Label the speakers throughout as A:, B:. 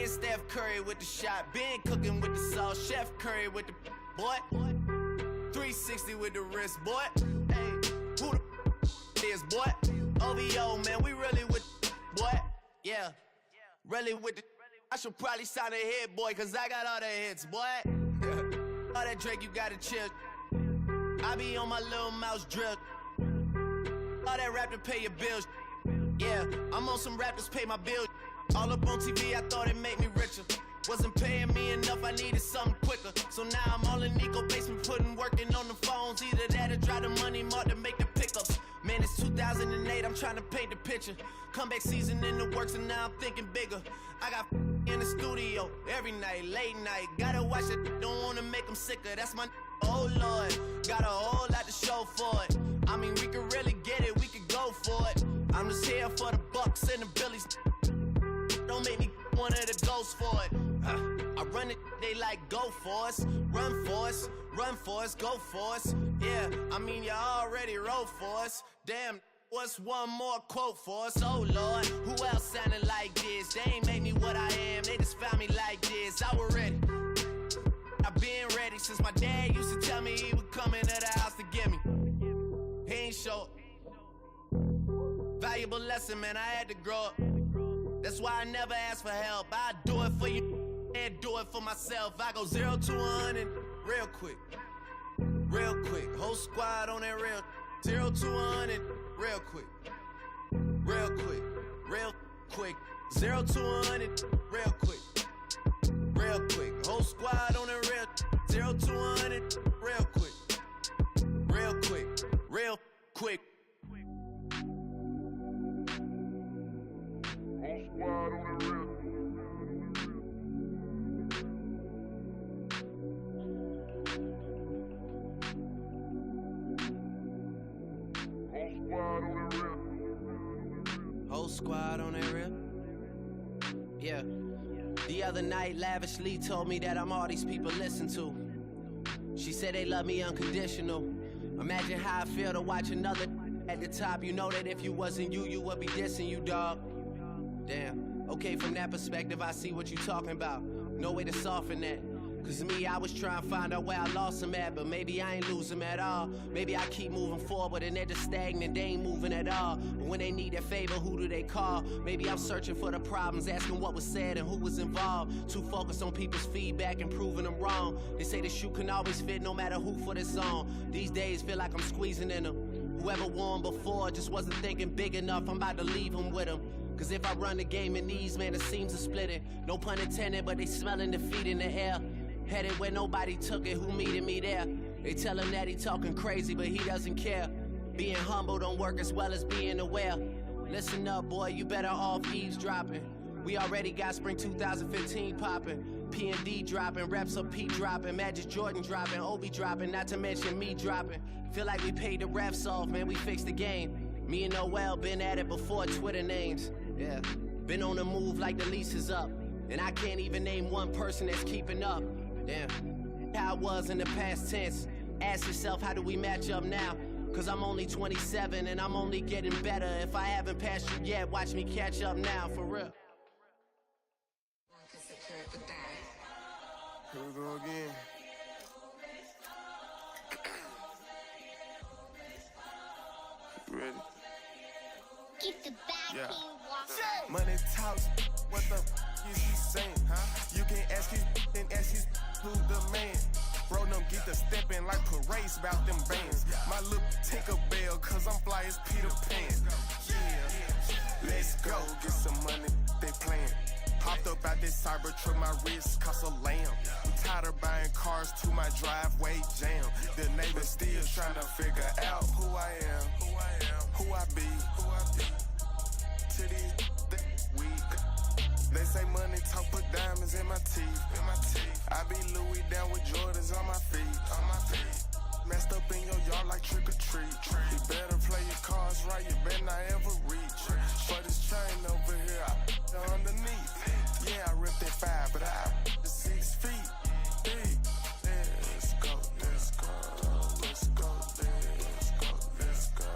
A: Been Steph Curry with the shot, been cooking with the sauce, Chef Curry with the boy. 360 with the wrist, boy. Hey, who the is, boy? OVO, man, we really with boy. Yeah, really with the. I should probably sign a hit, boy, cause I got all the hits, boy. All that Drake, you gotta chill. I be on my little mouse drip. All that rap to pay your bills. Yeah, I'm on some rappers pay my bills. All up on TV, I thought it made me richer. Wasn't paying me enough, I needed something quicker. So now I'm all in Nico basement, working on the phones. Either that or drive the money mark to make the pickups. Man, it's 2008, I'm trying to paint the picture. Comeback season in the works and now I'm thinking bigger. I got in the studio every night, late night. Gotta watch it, don't wanna make them sicker. That's my oh Lord, got a whole lot to show for it. I mean, we could really get it, we could go for it. I'm just here for the Bucks and the Billies. Don't make me one of the ghosts for it. I run it, they like go for us. Run for us, run for us, go for us. Yeah, I mean you already wrote for us. Damn, what's one more quote for us? Oh Lord, who else sounded like this? They ain't made me what I am, they just found me like this. I was ready, I've been ready since my dad used to tell me he would come into the house to get me. He ain't show. Valuable lesson, man, I had to grow up. That's why I never ask for help. I do it for you and do it for myself. I go 0 to 100 real quick. Real quick. Whole squad on that real. 0 to 100 real quick. Real quick. Real quick. 0 to 100 real quick. Real quick. Whole squad on that real. 0 to 100 real quick. Real quick. Real quick. Whole squad on that rip. Yeah. The other night, Lavishly told me that I'm all these people listen to. She said they love me unconditional. Imagine how I feel to watch another at the top. You know that if you wasn't you, you would be dissing you, dog. Damn. Okay, from that perspective, I see what you talking about. No way to soften that. Cause me, I was trying to find out where I lost them at, but maybe I ain't lose them at all. Maybe I keep moving forward and they're just stagnant, they ain't moving at all. But when they need a favor, who do they call? Maybe I'm searching for the problems, asking what was said and who was involved. Too focused on people's feedback and proving them wrong. They say the shoe can always fit no matter who for this song. These days feel like I'm squeezing in them. Whoever won before just wasn't thinking big enough, I'm about to leave them with them. Cause if I run the game in these, man, the seams are splitting. No pun intended, but they smelling defeat in the air. Headed where nobody took it, who meeting me there? They tell him that he talking crazy, but he doesn't care. Being humble don't work as well as being aware. Listen up, boy, you better off eavesdropping. We already got spring 2015 popping. P&D dropping, reps up P dropping, Magic Jordan dropping, Obi dropping, not to mention me dropping. Feel like we paid the refs off, man, we fixed the game. Me and Noel been at it before Twitter names. Yeah, been on the move like the lease is up. And I can't even name one person that's keeping up. Damn, how I was in the past tense. Ask yourself, how do we match up now? Cause I'm only 27 and I'm only getting better. If I haven't passed you yet, watch me catch up now, for real.
B: Here we go again. Ready?
C: Keep the back
B: Yeah. Money talks, what the is he saying? Huh? You can ask his and ask his who the man. Bro, don't get the steppin' like parades about them bands. My little Tinkerbell, cause I'm fly as Peter Pan. Yeah, let's go, get some money, they playin'. Hopped up out this cyber truck, my wrist cost a lamb. I'm tired of buying cars to my driveway jam. The neighbors still trying to figure out who I am, who I be. To these weak. They say money talk, put diamonds in my teeth. I be Louis down with Jordans on my feet. Messed up in your yard like trick or treat. You better play your cards right, you better not ever reach. For this chain over here, I underneath. Yeah, I ripped that 5, but I 6 feet deep. Let's go, let's go, let's go, let's go, let's go,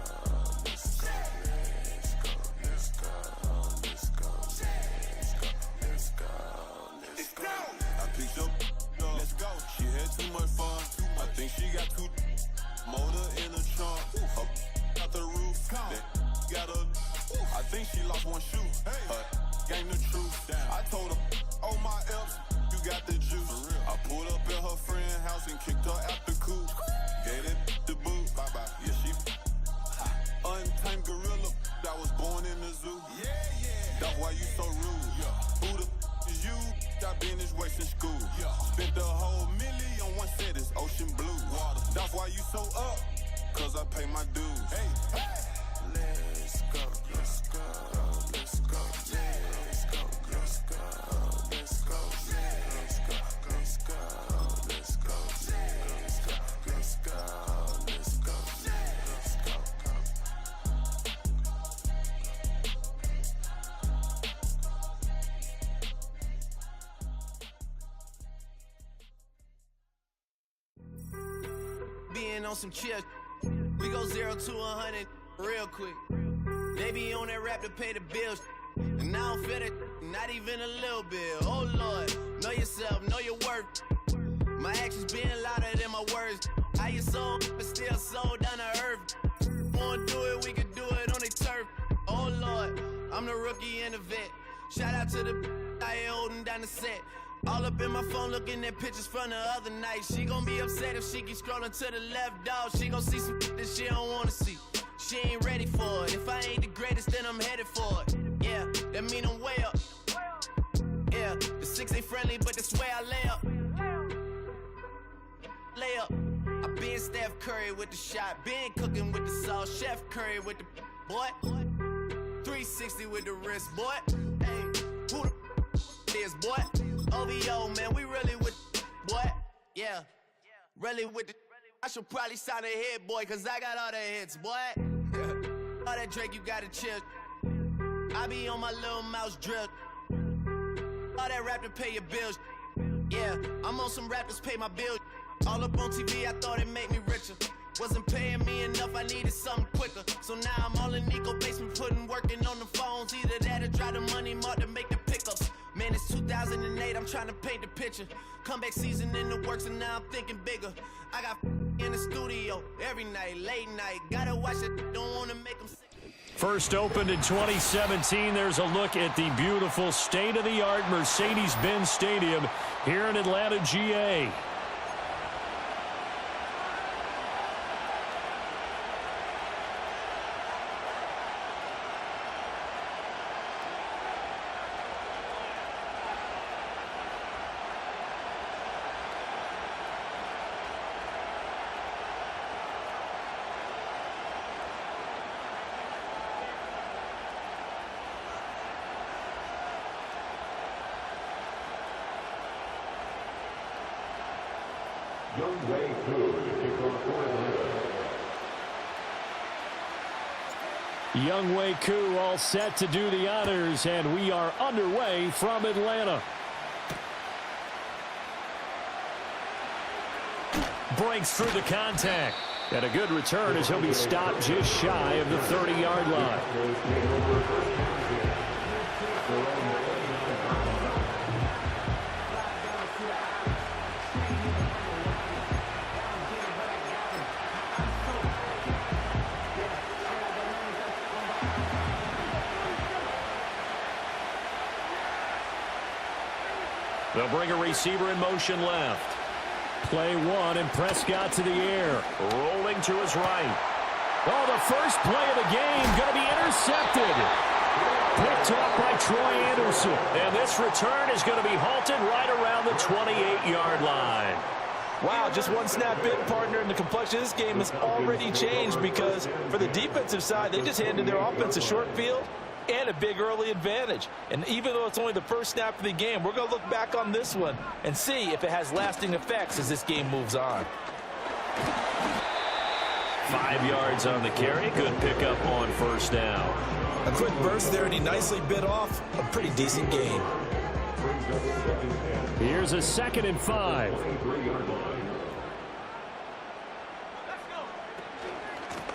B: let's go, let's go, let's go, let's go, let's go, let's go,
D: think she lost one shoe. Ain't the truth. I told her, oh my F's, you got the juice. I pulled up at her friend's house and kicked her out the coop. Gave that the boot. Bye-bye. Yeah, she untamed gorilla. I was born in the zoo. That's why you so rude. Who the is you? I been this way since school. Spent the whole $1 million on one set, it's ocean blue. That's why you so up, cause I pay my dues. Let's go, let's go, let's go, let's go, let's go, let's go, let's go, let's go, let's go, let's go, let's go, let's go, let's go.
A: Being on some chill, we go 0 to 100 real quick. They be on that rap to pay the bills, and I don't feel it, not even a little bit. Oh Lord, know yourself, know your worth. My actions being louder than my words. How you sold, but still sold down to earth. Wanna do it, we could do it on the turf. Oh Lord, I'm the rookie and the vet. Shout out to the I ain't holding down the set. All up in my phone looking at pictures from the other night. She gon' be upset if she keep scrolling to the left, dog. She gon' see some that she don't wanna see. She ain't ready for it. If I ain't the greatest, then I'm headed for it. Yeah, that mean I'm way up. Yeah, the 6 ain't friendly, but that's where I lay up. Lay up. I been Steph Curry with the shot. Been cooking with the sauce. Chef Curry with the boy. 360 with the wrist, boy. Hey, who the is, boy? OVO, man, we really with boy. Yeah, really with the. I should probably sign a hit, boy, cause I got all the hits, boy. All that Drake, you gotta chill. I be on my little mouse drip. All that rap to pay your bills. Yeah, I'm on some rappers pay my bills. All up on TV, I thought it made me richer. Wasn't paying me enough, I needed something quicker. So now I'm all in Nico basement, working on the phones. Either that or try the money mark to make the pickups. Man, it's 2008, I'm trying to paint the picture. Comeback season in the works and now I'm thinking bigger. I got in the studio every night, late night. Gotta watch it, don't wanna make them sick.
E: First opened in 2017. There's a look at the beautiful state-of-the-art Mercedes-Benz Stadium here in Atlanta, GA. Younghoe Koo all set to do the honors, and we are underway from Atlanta. Breaks through the contact. And a good return as he'll be stopped just shy of the 30-yard line. They'll bring a receiver in motion left. Play one, and Prescott to the air. Rolling to his right. Oh, the first play of the game going to be intercepted. Picked off by Troy Anderson. And this return is going to be halted right around the 28-yard line.
F: Wow, just one snap in, partner, and the complexion of this game has already changed because for the defensive side, they just handed their offense a short field and a big early advantage. And even though it's only the first snap of the game, we're going to look back on this one and see if it has lasting effects as this game moves on.
E: 5 yards on the carry. Good pickup on first down.
F: A quick burst there, and he nicely bit off a pretty decent gain.
E: Here's a 2nd and 5.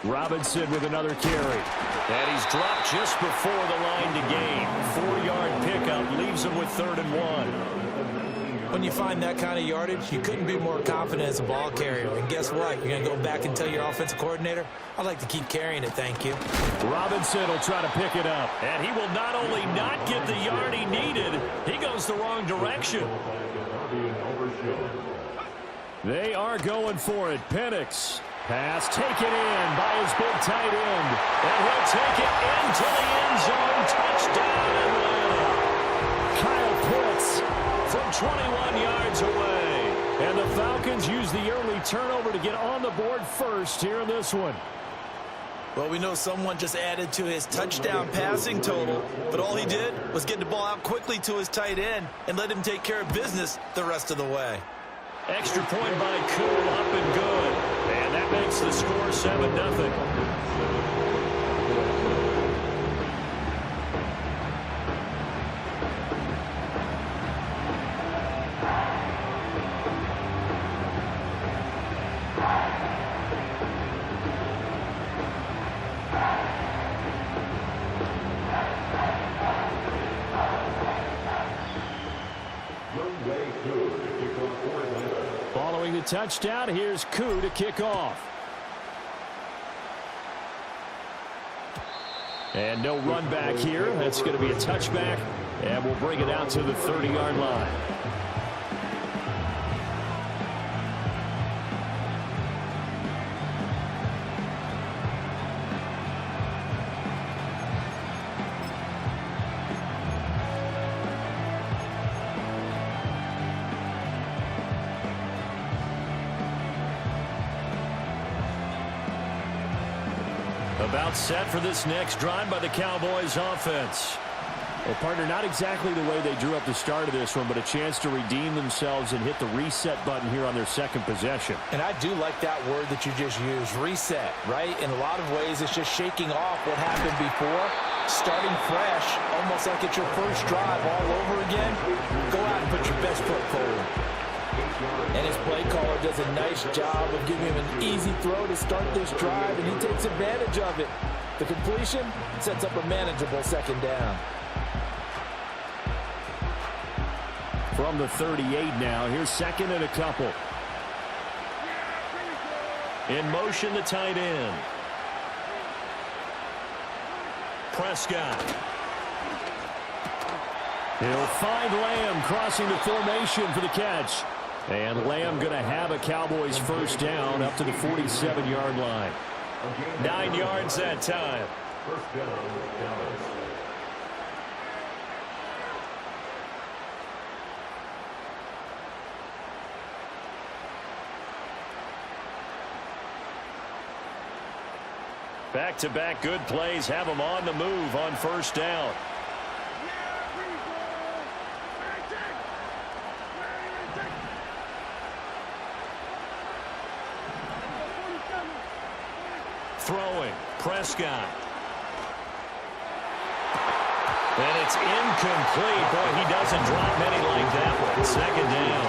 E: Robinson with another carry. And he's dropped just before the line to gain. 4-yard pickup leaves him with 3rd and 1.
F: When you find that kind of yardage, you couldn't be more confident as a ball carrier. And guess what? You're going to go back and tell your offensive coordinator, I'd like to keep carrying it, thank you.
E: Robinson will try to pick it up. And he will not only not get the yard he needed, he goes the wrong direction. They are going for it. Penix. Pass taken in by his big tight end. And he'll take it into the end zone. Touchdown Atlanta. Kyle Pitts from 21 yards away. And the Falcons use the early turnover to get on the board first here in this one.
F: Well, we know someone just added to his touchdown passing total, but all he did was get the ball out quickly to his tight end and let him take care of business the rest of the way.
E: Extra point by Cool, up and good. And that makes the score 7-0. Following the touchdown, here's Koo to kick off. And no run back here. That's going to be a touchback, and we'll bring it out to the 30-yard line. About set for this next drive by the Cowboys offense. Well, partner, not exactly the way they drew up the start of this one, but a chance to redeem themselves and hit the reset button here on their second possession.
F: And I do like that word that you just used, reset, right? In a lot of ways, it's just shaking off what happened before, starting fresh, almost like it's your first drive all over again. Go out and put your best foot forward. And his play caller does a nice job of giving him an easy throw to start this drive, and he takes advantage of it. The completion sets up a manageable second down.
E: From the 38 now, here's second and a couple. In motion, the tight end. Prescott. He'll find Lamb crossing the formation for the catch. And Lamb going to have a Cowboys first down up to the 47-yard line. 9 yards that time. Back-to-back good plays have them on the move on first down. Throwing, Prescott. And it's incomplete. Boy, he doesn't drop many like that one. Second down.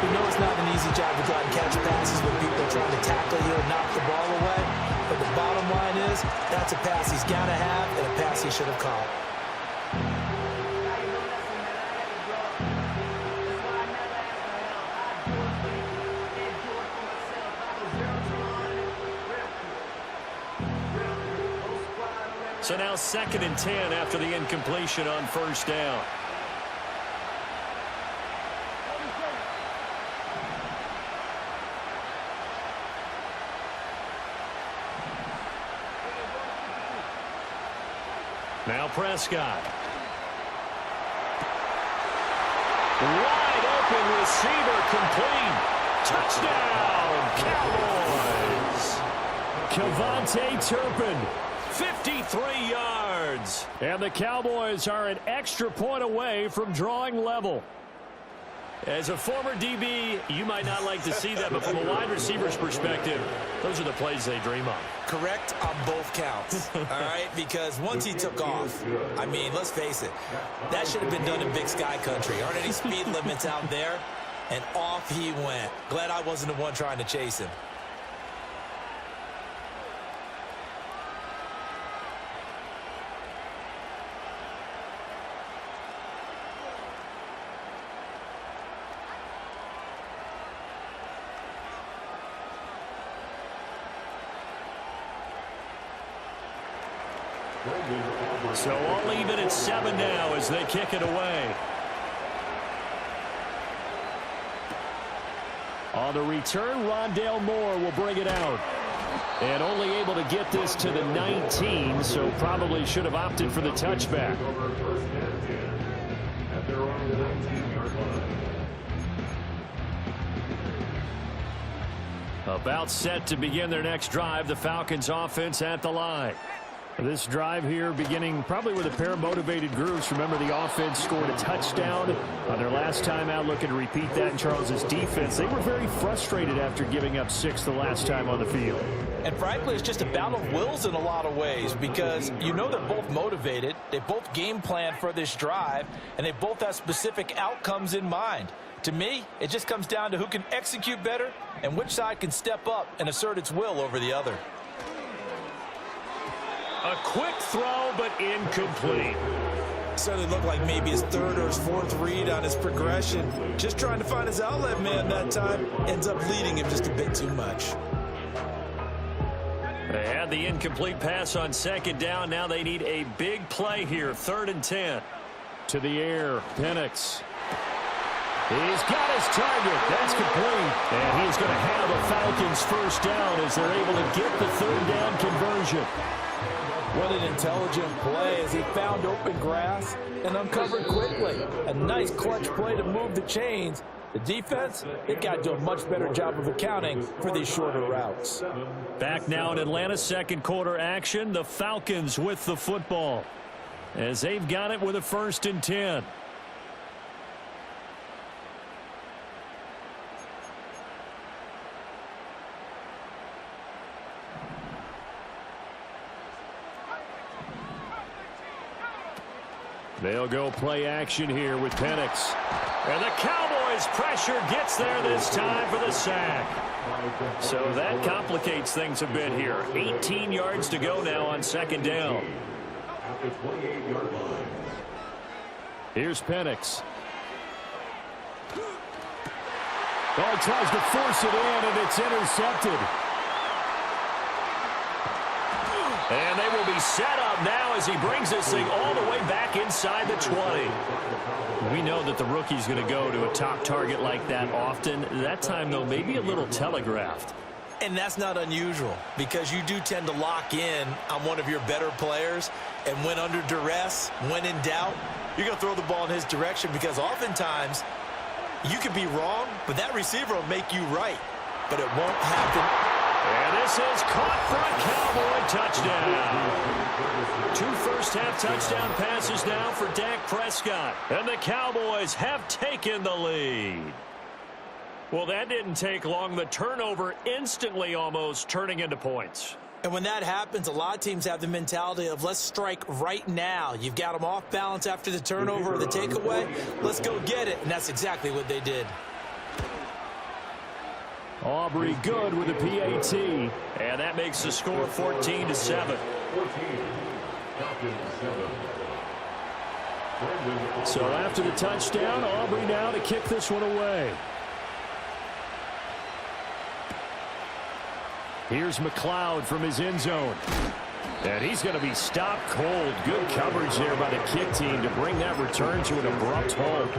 F: You know it's not an easy job to go out and catch passes when people are trying to tackle you and knock the ball away. But the bottom line is, that's a pass he's got to have and a pass he should have caught.
E: So now 2nd and 10 after the incompletion on first down. Now Prescott. Wide open receiver complete. Touchdown, Cowboys. Kevontae Turpin. 53 yards. And the Cowboys are an extra point away from drawing level. As a former DB, you might not like to see that, but from a wide receiver's perspective, those are the plays they dream of.
F: Correct on both counts, all right? Because once he took off, I mean, let's face it, that should have been done in Big Sky country. Aren't any speed limits out there? And off he went. Glad I wasn't the one trying to chase him.
E: So all even at 7 now as they kick it away. On the return, Rondale Moore will bring it out. And only able to get this to the 19, so probably should have opted for the touchback. About set to begin their next drive, the Falcons offense at the line. This drive here beginning probably with a pair of motivated groups. Remember, the offense scored a touchdown on their last time out, looking to repeat that in Charles's defense. They were very frustrated after giving up 6 the last time on the field.
F: And frankly, it's just a battle of wills in a lot of ways, because you know they're both motivated, they both game plan for this drive, and they both have specific outcomes in mind. To me, it just comes down to who can execute better and which side can step up and assert its will over the other.
E: A quick throw, but incomplete.
F: Certainly looked like maybe his third or his fourth read on his progression. Just trying to find his outlet man that time. Ends up leading him just a bit too much.
E: They had the incomplete pass on second down. Now they need a big play here. 3rd and 10. To the air, Penix. He's got his target. That's complete. And he's going to have a Falcons first down as they're able to get the 3rd down conversion.
F: What an intelligent play as he found open grass and uncovered quickly. A nice clutch play to move the chains. The defense, they've got to do a much better job of accounting for these shorter routes.
E: Back now in Atlanta, second quarter action. The Falcons with the football as they've got it with a 1st and 10. They'll go play action here with Penix. And the Cowboys pressure gets there this time for the sack. So that complicates things a bit here. 18 yards to go now on second down. Here's Penix. Oh, tries to force it in, and it's intercepted. And they will be set up now as he brings this thing all the way back inside the 20. We know that the rookie's going to go to a top target like that often. That time, though, maybe a little telegraphed.
F: And that's not unusual, because you do tend to lock in on one of your better players, and when under duress, when in doubt, you're going to throw the ball in his direction, because oftentimes you could be wrong, but that receiver will make you right. But it won't happen.
E: And this is caught for a Cowboy touchdown. 2 first-half touchdown passes now for Dak Prescott. And the Cowboys have taken the lead. Well, that didn't take long. The turnover instantly almost turning into points.
F: And when that happens, a lot of teams have the mentality of let's strike right now. You've got them off balance after the turnover or the takeaway. Let's go get it. And that's exactly what they did.
E: Aubrey good with a PAT, and that makes the score 14-7. So after the touchdown, Aubrey now to kick this one away. Here's McLeod from his end zone. And he's going to be stopped cold. Good coverage there by the kick team to bring that return to an abrupt halt.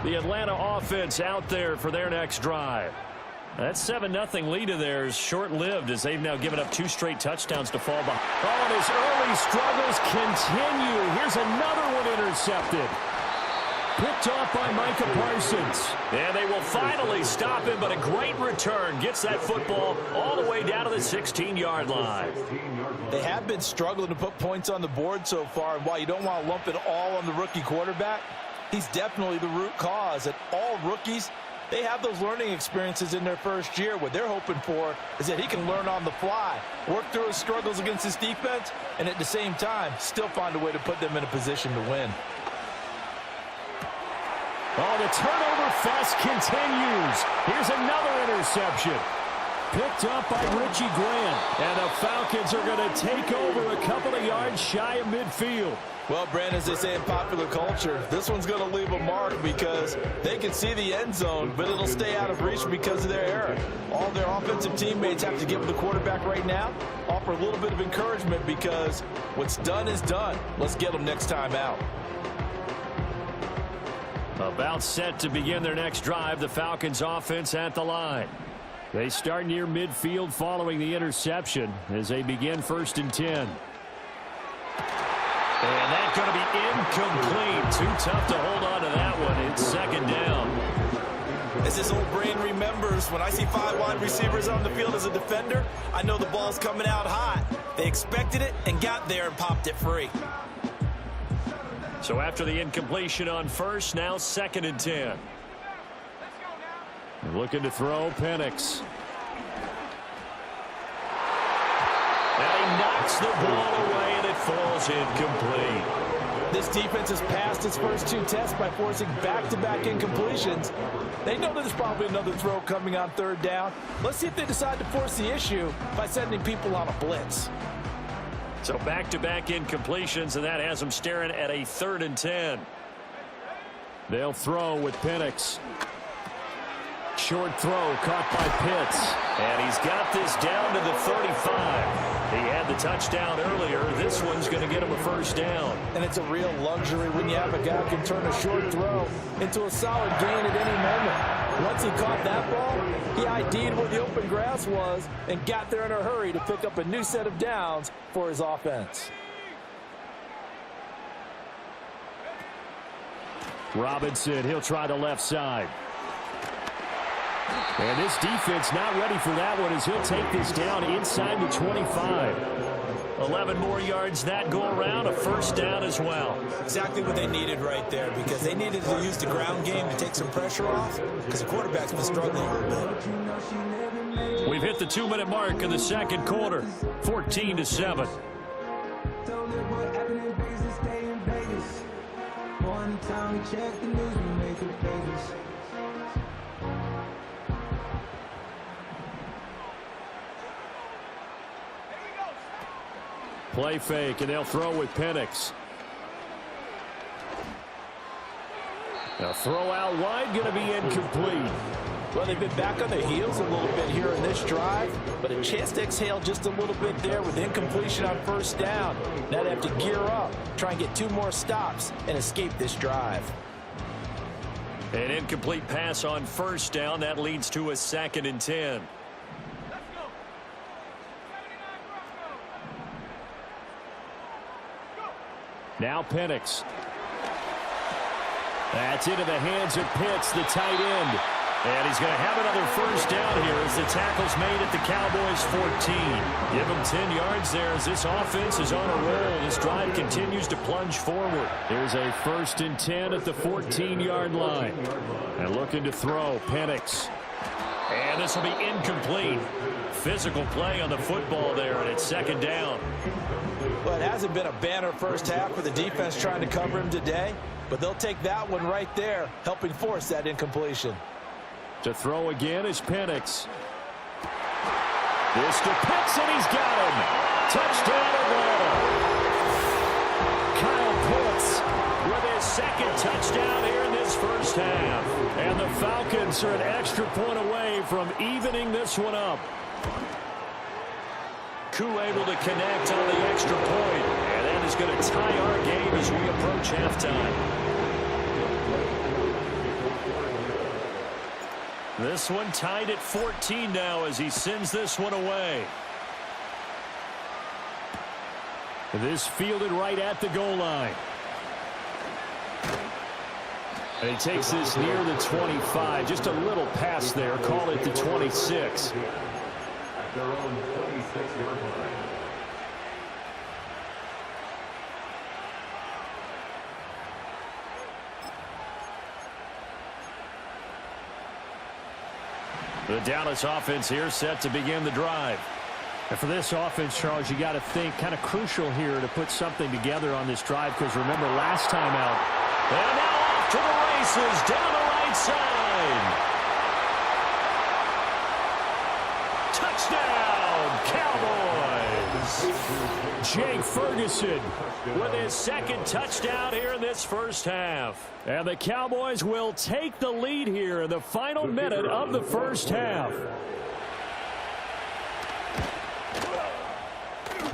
E: The Atlanta offense out there for their next drive. That 7-0 lead of theirs short-lived as they've now given up 2 straight touchdowns to fall behind. Oh, and his early struggles continue. Here's another one intercepted. Picked off by Micah Parsons. And they will finally stop him, but a great return gets that football all the way down to the 16-yard line.
F: They have been struggling to put points on the board so far, and while you don't want to lump it all on the rookie quarterback, he's definitely the root cause. And all rookies, they have those learning experiences in their first year. What they're hoping for is that he can learn on the fly, work through his struggles against his defense, and at the same time, still find a way to put them in a position to win.
E: Oh, the turnover fest continues. Here's another interception. Picked up by Richie Grant. And the Falcons are going to take over a couple of yards shy of midfield.
F: Well, Brandon, as they say in popular culture, this one's going to leave a mark because they can see the end zone, but it'll stay out of reach because of their error. All their offensive teammates have to give the quarterback right now, offer a little bit of encouragement because what's done is done. Let's get them next time out.
E: About set to begin their next drive, the Falcons offense at the line. They start near midfield following the interception as they begin 1st and 10. And that's going to be incomplete. Too tough to hold on to that one. It's 2nd down.
F: As this old brain remembers, when I see 5 wide receivers on the field as a defender, I know the ball's coming out hot. They expected it and got there and popped it free.
E: So after the incompletion on 1st, now 2nd and 10. Looking to throw, Penix. And he knocks the ball away, and it falls incomplete.
F: This defense has passed its first 2 tests by forcing back-to-back incompletions. They know there's probably another throw coming on 3rd down. Let's see if they decide to force the issue by sending people on a blitz.
E: So back-to-back incompletions, and that has them staring at a 3rd and 10. They'll throw with Penix. Short throw caught by Pitts. And he's got this down to the 35. He had the touchdown earlier. This one's going to get him a 1st down.
F: And it's a real luxury when you have a guy who can turn a short throw into a solid gain at any moment. Once he caught that ball, he ID'd where the open grass was and got there in a hurry to pick up a new set of downs for his offense.
E: Robinson, he'll try the left side. And this defense not ready for that one as he'll take this down inside the 25. 11 more yards that go around, a 1st down as well.
F: Exactly what they needed right there because they needed to use the ground game to take some pressure off because the quarterback's been struggling a little bit.
E: We've hit the 2-minute mark in the 2nd quarter, 14-7. Play fake, and they'll throw with Penix. A throw out wide, going to be incomplete.
F: Well, they've been back on their heels a little bit here in this drive, but a chance to exhale just a little bit there with incompletion on 1st down. Now they have to gear up, try and get 2 more stops, and escape this drive.
E: An incomplete pass on 1st down. That leads to a 2nd and 10. Now Penix. That's into the hands of Pitts, the tight end. And he's going to have another 1st down here as the tackle's made at the Cowboys' 14. Give him 10 yards there as this offense is on a roll. This drive continues to plunge forward. There's a 1st and 10 at the 14-yard line. And looking to throw, Penix. And this will be incomplete. Physical play on the football there, and it's 2nd down.
F: Well, it hasn't been a banner 1st half for the defense trying to cover him today, but they'll take that one right there, helping force that incompletion.
E: To throw again is Penix. This to Pitts, and he's got him. Touchdown Atlanta. Kyle Pitts with his 2nd touchdown here in this 1st half. And the Falcons are an extra point away from evening this one up. Koo able to connect on the extra point, and that is going to tie our game as we approach halftime. This one tied at 14 now as he sends this one away. This fielded right at the goal line. And he takes this near the 25. Just a little pass there. Call it the 26.
G: Their own 26-yard line.
E: The Dallas offense here set to begin the drive.
H: And for this offense, Charles, you got to think kind of crucial here to put something together on this drive because remember last time out.
E: And now off to the races down the right side. Touchdown, Cowboys. Jake Ferguson with his second touchdown here in this first half. And the Cowboys will take the lead here in the final minute of the first half.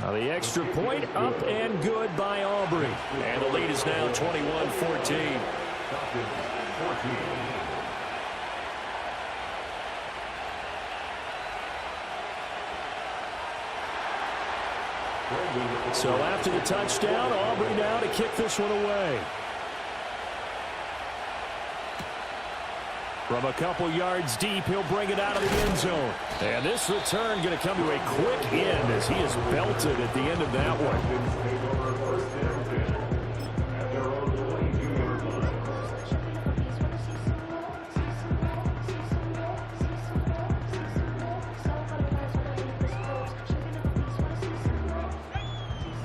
E: Now the extra point up and good by Aubrey. And the lead is now 21-14. So after the touchdown, Aubrey now to kick this one away. From a couple yards deep, he'll bring it out of the end zone. And this return going to come to a quick end as he is belted at the end of that one.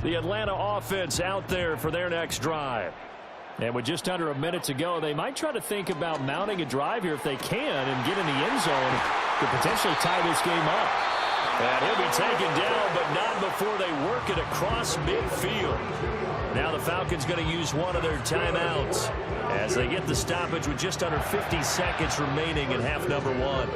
E: The Atlanta offense out there for their next drive. And with just under a minute to go, they might try to think about mounting a drive here if they can and get in the end zone to potentially tie this game up. And he'll be taken down, but not before they work it across midfield. Now the Falcons going to use one of their timeouts as they get the stoppage with just under 50 seconds remaining in half number one.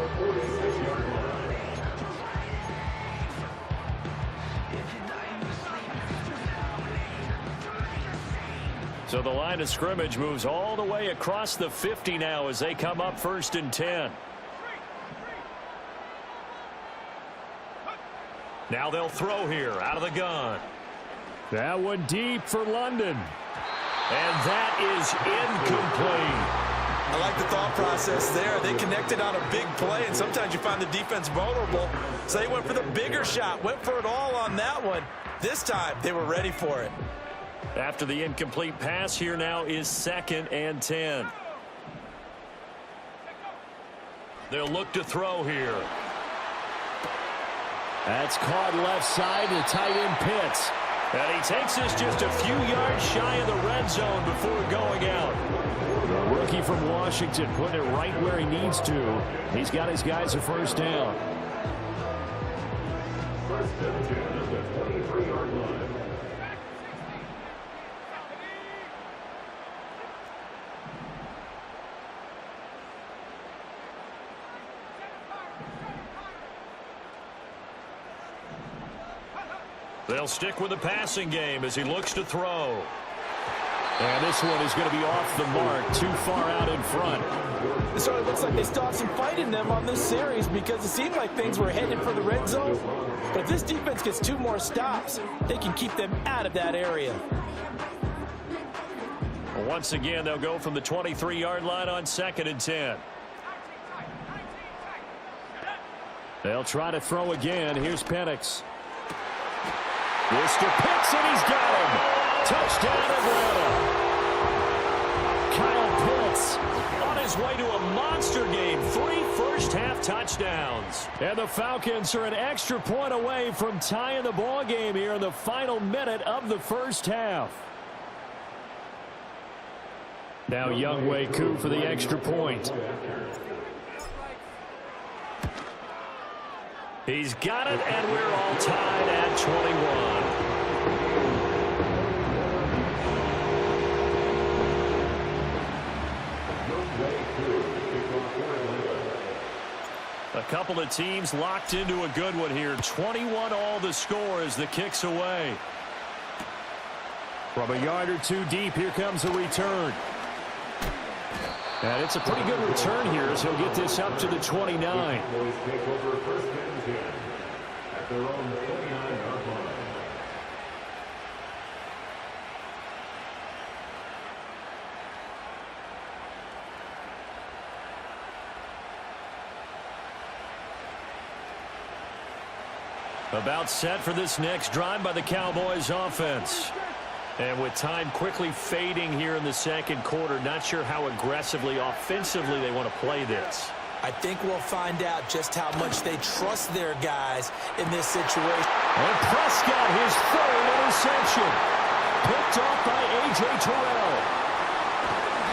E: So the line of scrimmage moves all the way across the 50 now as they come up 1st and 10. Now they'll throw here out of the gun. That one deep for London. And that is incomplete.
F: I like the thought process there. They connected on a big play, and sometimes you find the defense vulnerable. So they went for the bigger shot, went for it all on that one. This time, they were ready for it.
E: After the incomplete pass, here now is 2nd and 10. They'll look to throw here. That's caught left side to tight end Pitts. And he takes this just a few yards shy of the red zone before going out. The rookie from Washington putting it right where he needs to. He's got his guys a first down.
G: First and 10 at the 23-yard line.
E: They'll stick with the passing game as he looks to throw. And this one is going to be off the mark, too far out in front.
F: So it looks like they still have some fight in them on this series because it seemed like things were headed for the red zone. But if this defense gets 2 more stops, they can keep them out of that area.
E: Once again, they'll go from the 23-yard line on 2nd and 10. They'll try to throw again. Here's Penix. Mr. Pitts, and he's got him. Touchdown, Atlanta. Kyle Pitts on his way to a monster game. 3 first-half touchdowns. And the Falcons are an extra point away from tying the ball game here in the final minute of the first half. Now Younghoe Koo for the extra point. He's got it, and we're all tied at 21. A couple of teams locked into a good one here. 21 all the score as the kick's away. From a yard or 2 deep, here comes a return. And it's a pretty good return here as he'll get this up to the 29. About set for this next drive by the Cowboys offense. And with time quickly fading here in the second quarter, not sure how aggressively, offensively they want to play this.
F: I think we'll find out just how much they trust their guys in this situation.
E: And Prescott, his 3rd interception. Picked off by A.J. Terrell.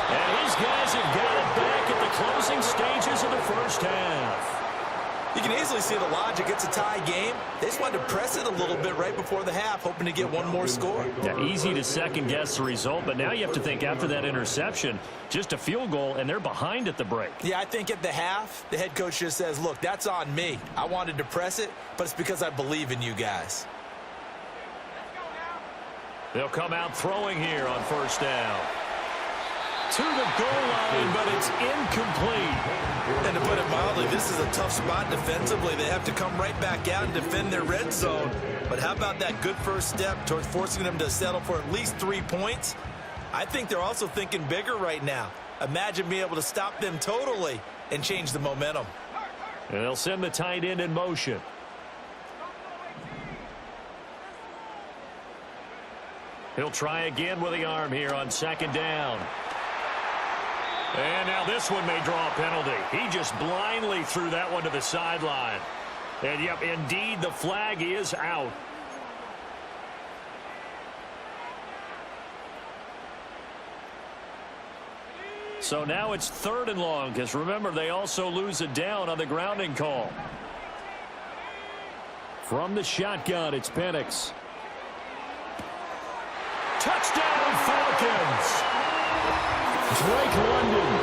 E: And his guys have got it back at the closing stages of the first half.
F: You can easily see the logic. It's a tie game. They just wanted to press it a little bit right before the half, hoping to get one more score.
H: Yeah, easy to second-guess the result, but now you have to think after that interception, just a field goal, and they're behind at the break.
F: Yeah, I think at the half, the head coach just says, look, that's on me. I wanted to press it, but it's because I believe in you guys.
H: They'll come out throwing here on first down. To the goal line, but it's incomplete.
F: And to put it mildly, this is a tough spot defensively. They have to come right back out and defend their red zone. But how about that good first step towards forcing them to settle for at least 3 points? I think they're also thinking bigger right now. Imagine being able to stop them totally and change the momentum.
H: And they'll send the tight end in motion. He'll try again with the arm here on second down. And now this one may draw a penalty. He just blindly threw that one to the sideline. And, yep, indeed, the flag is out. So now it's 3rd and long, because remember, they also lose a down on the grounding call. From the shotgun, it's Penix. Touchdown, Falcons! Drake London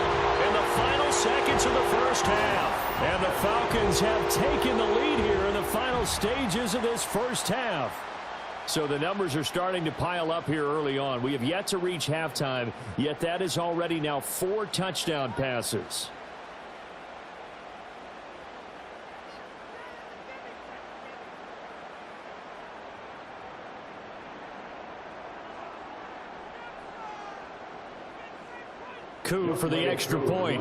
H: in the final seconds of the first half. And the Falcons have taken the lead here in the final stages of this first half. So the numbers are starting to pile up here early on. We have yet to reach halftime, yet that is already now 4 touchdown passes. Coup for the extra point.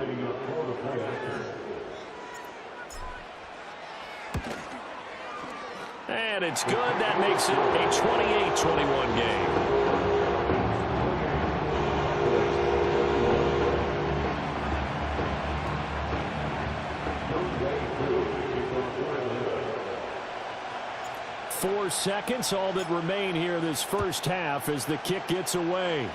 H: And it's good. That makes it a 28-21 game. Four seconds, all that remain here this first half as the kick gets away.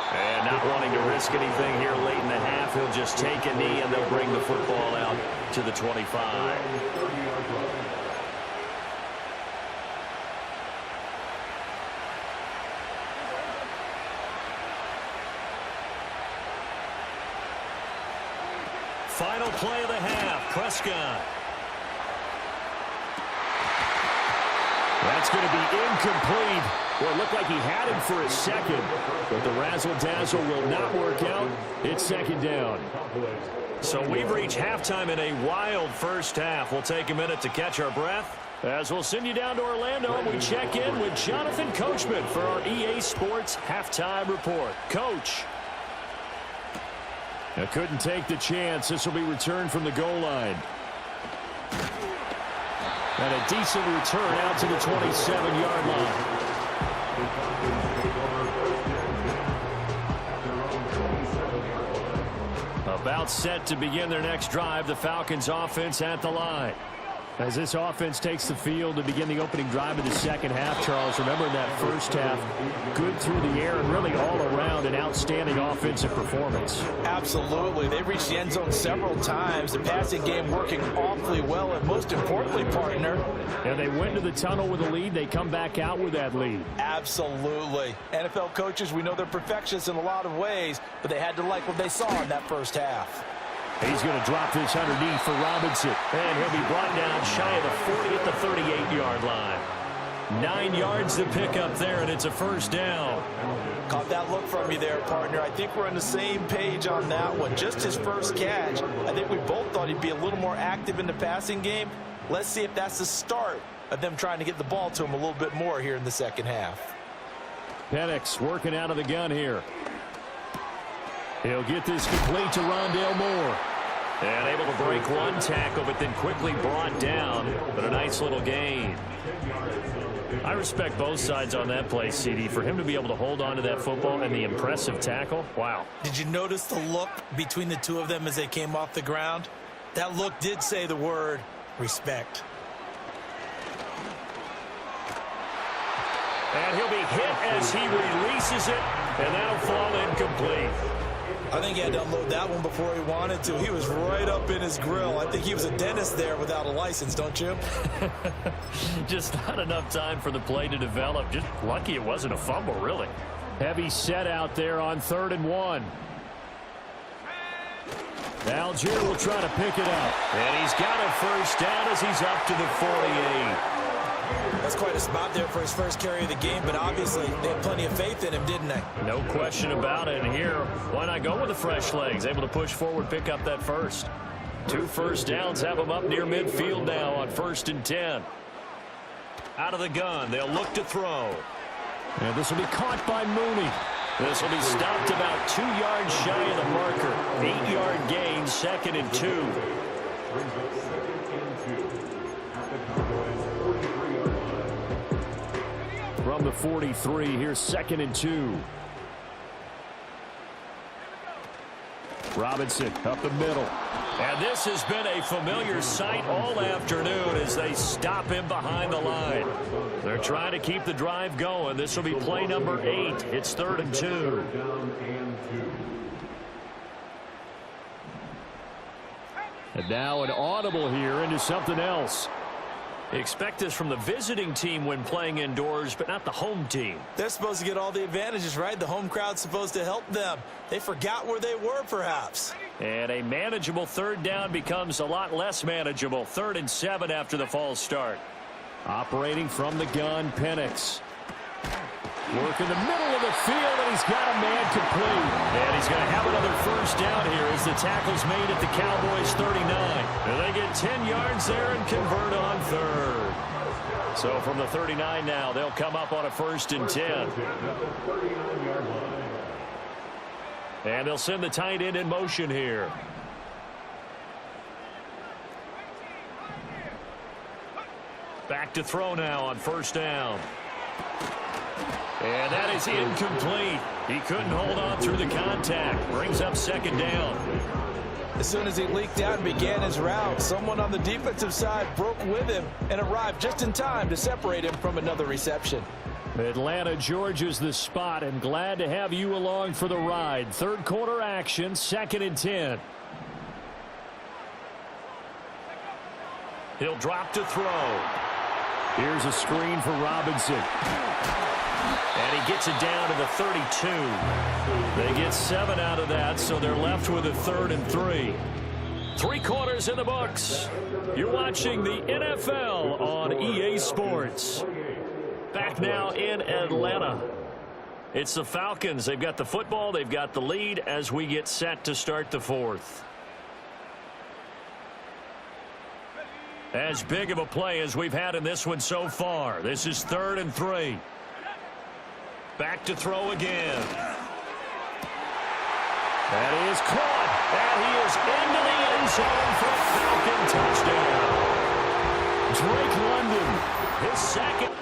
H: And not wanting to risk anything here late in the half, he'll just take a knee and they'll bring the football out to the 25. Final play of the half, Prescott. That's going to be incomplete. Well, it looked like he had him for a second, but the razzle-dazzle will not work out. It's second down. So we've reached halftime in a wild first half. We'll take a minute to catch our breath as we'll send you down to Orlando and we check in with Jonathan Coachman for our EA Sports Halftime Report. Coach. Now couldn't take the chance. This will be returned from the goal line. And a decent return out to the 27-yard line. About set to begin their next drive, the Falcons offense at the line. As this offense takes the field to begin the opening drive of the second half, Charles, remember in that first half, good through the air and really all around an outstanding offensive performance.
F: Absolutely. They reached the end zone several times. The passing game working awfully well, and most importantly, partner.
H: And they went to the tunnel with a lead. They come back out with that lead.
F: Absolutely. NFL coaches, we know they're perfectionists in a lot of ways, but they had to like what they saw in that first half.
H: He's going to drop this underneath for Robinson. And he'll be brought down shy of the 40 at the 38-yard line. 9 yards to pick up there, and it's a first down.
F: Caught that look from you there, partner. I think we're on the same page on that one. Just his first catch. I think we both thought he'd be a little more active in the passing game. Let's see if that's the start of them trying to get the ball to him a little bit more here in the second half.
H: Penix working out of the gun here. He'll get this complete to Rondale Moore. And able to break one tackle, but then quickly brought down. But a nice little gain. I respect both sides on that play, CD. For him to be able to hold on to that football and the impressive tackle, wow.
F: Did you notice the look between the two of them as they came off the ground? That look did say the word respect.
H: And he'll be hit as he releases it, and that'll fall incomplete.
F: I think he had to unload that one before he wanted to. He was right up in his grill. I think he was a dentist there without a license, don't you?
E: Just not enough time for the play to develop. Just lucky it wasn't a fumble, really. Heavy set out there on 3rd and 1. Algier will try to pick it up. And he's got a first down as he's up to the 48.
F: That's quite a spot there for his first carry of the game, but obviously they had plenty of faith in him, didn't they?
E: No question about it. And here, why not go with the fresh legs? Able to push forward, pick up that first. 2 first downs have him up near midfield now on 1st and 10. Out of the gun, they'll look to throw. And this will be caught by Mooney. This will be stopped about 2 yards shy of the marker. 8-yard gain, 2nd and 2. From the 43, here's 2nd and 2. Robinson up the middle. And this has been a familiar sight all afternoon as they stop him behind the line. They're trying to keep the drive going. This will be play number 8. It's 3rd and 2. And now an audible here into something else. Expect this from the visiting team when playing indoors, but not the home team.
F: They're supposed to get all the advantages, right? The home crowd's supposed to help them. They forgot where they were, perhaps.
E: And a manageable 3rd down becomes a lot less manageable. 3rd and 7 after the false start. Operating from the gun, Penix. Work in the middle of the field, and he's got a man complete. And he's going to have another first down here as the tackle's made at the Cowboys' 39. And they get 10 yards there and convert on 3rd. So from the 39 now, they'll come up on a 1st and 10. And they'll send the tight end in motion here. Back to throw now on 1st down. And that is incomplete. He couldn't hold on through the contact. Brings up 2nd down.
F: As soon as he leaked out and began his route, someone on the defensive side broke with him and arrived just in time to separate him from another reception.
E: Atlanta, Georgia's the spot, and glad to have you along for the ride. 3rd quarter action, 2nd and 10. He'll drop to throw. Here's a screen for Robinson. And he gets it down to the 32. They get 7 out of that, so they're left with a 3rd and 3. 3 quarters in the books. You're watching the NFL on EA Sports. Back now in Atlanta. It's the Falcons. They've got the football. They've got the lead as we get set to start the 4th. As big of a play as we've had in this one so far. This is 3rd and 3. Back to throw again. That is caught. And he is into the end zone for a Falcon touchdown. Drake London, his 2nd.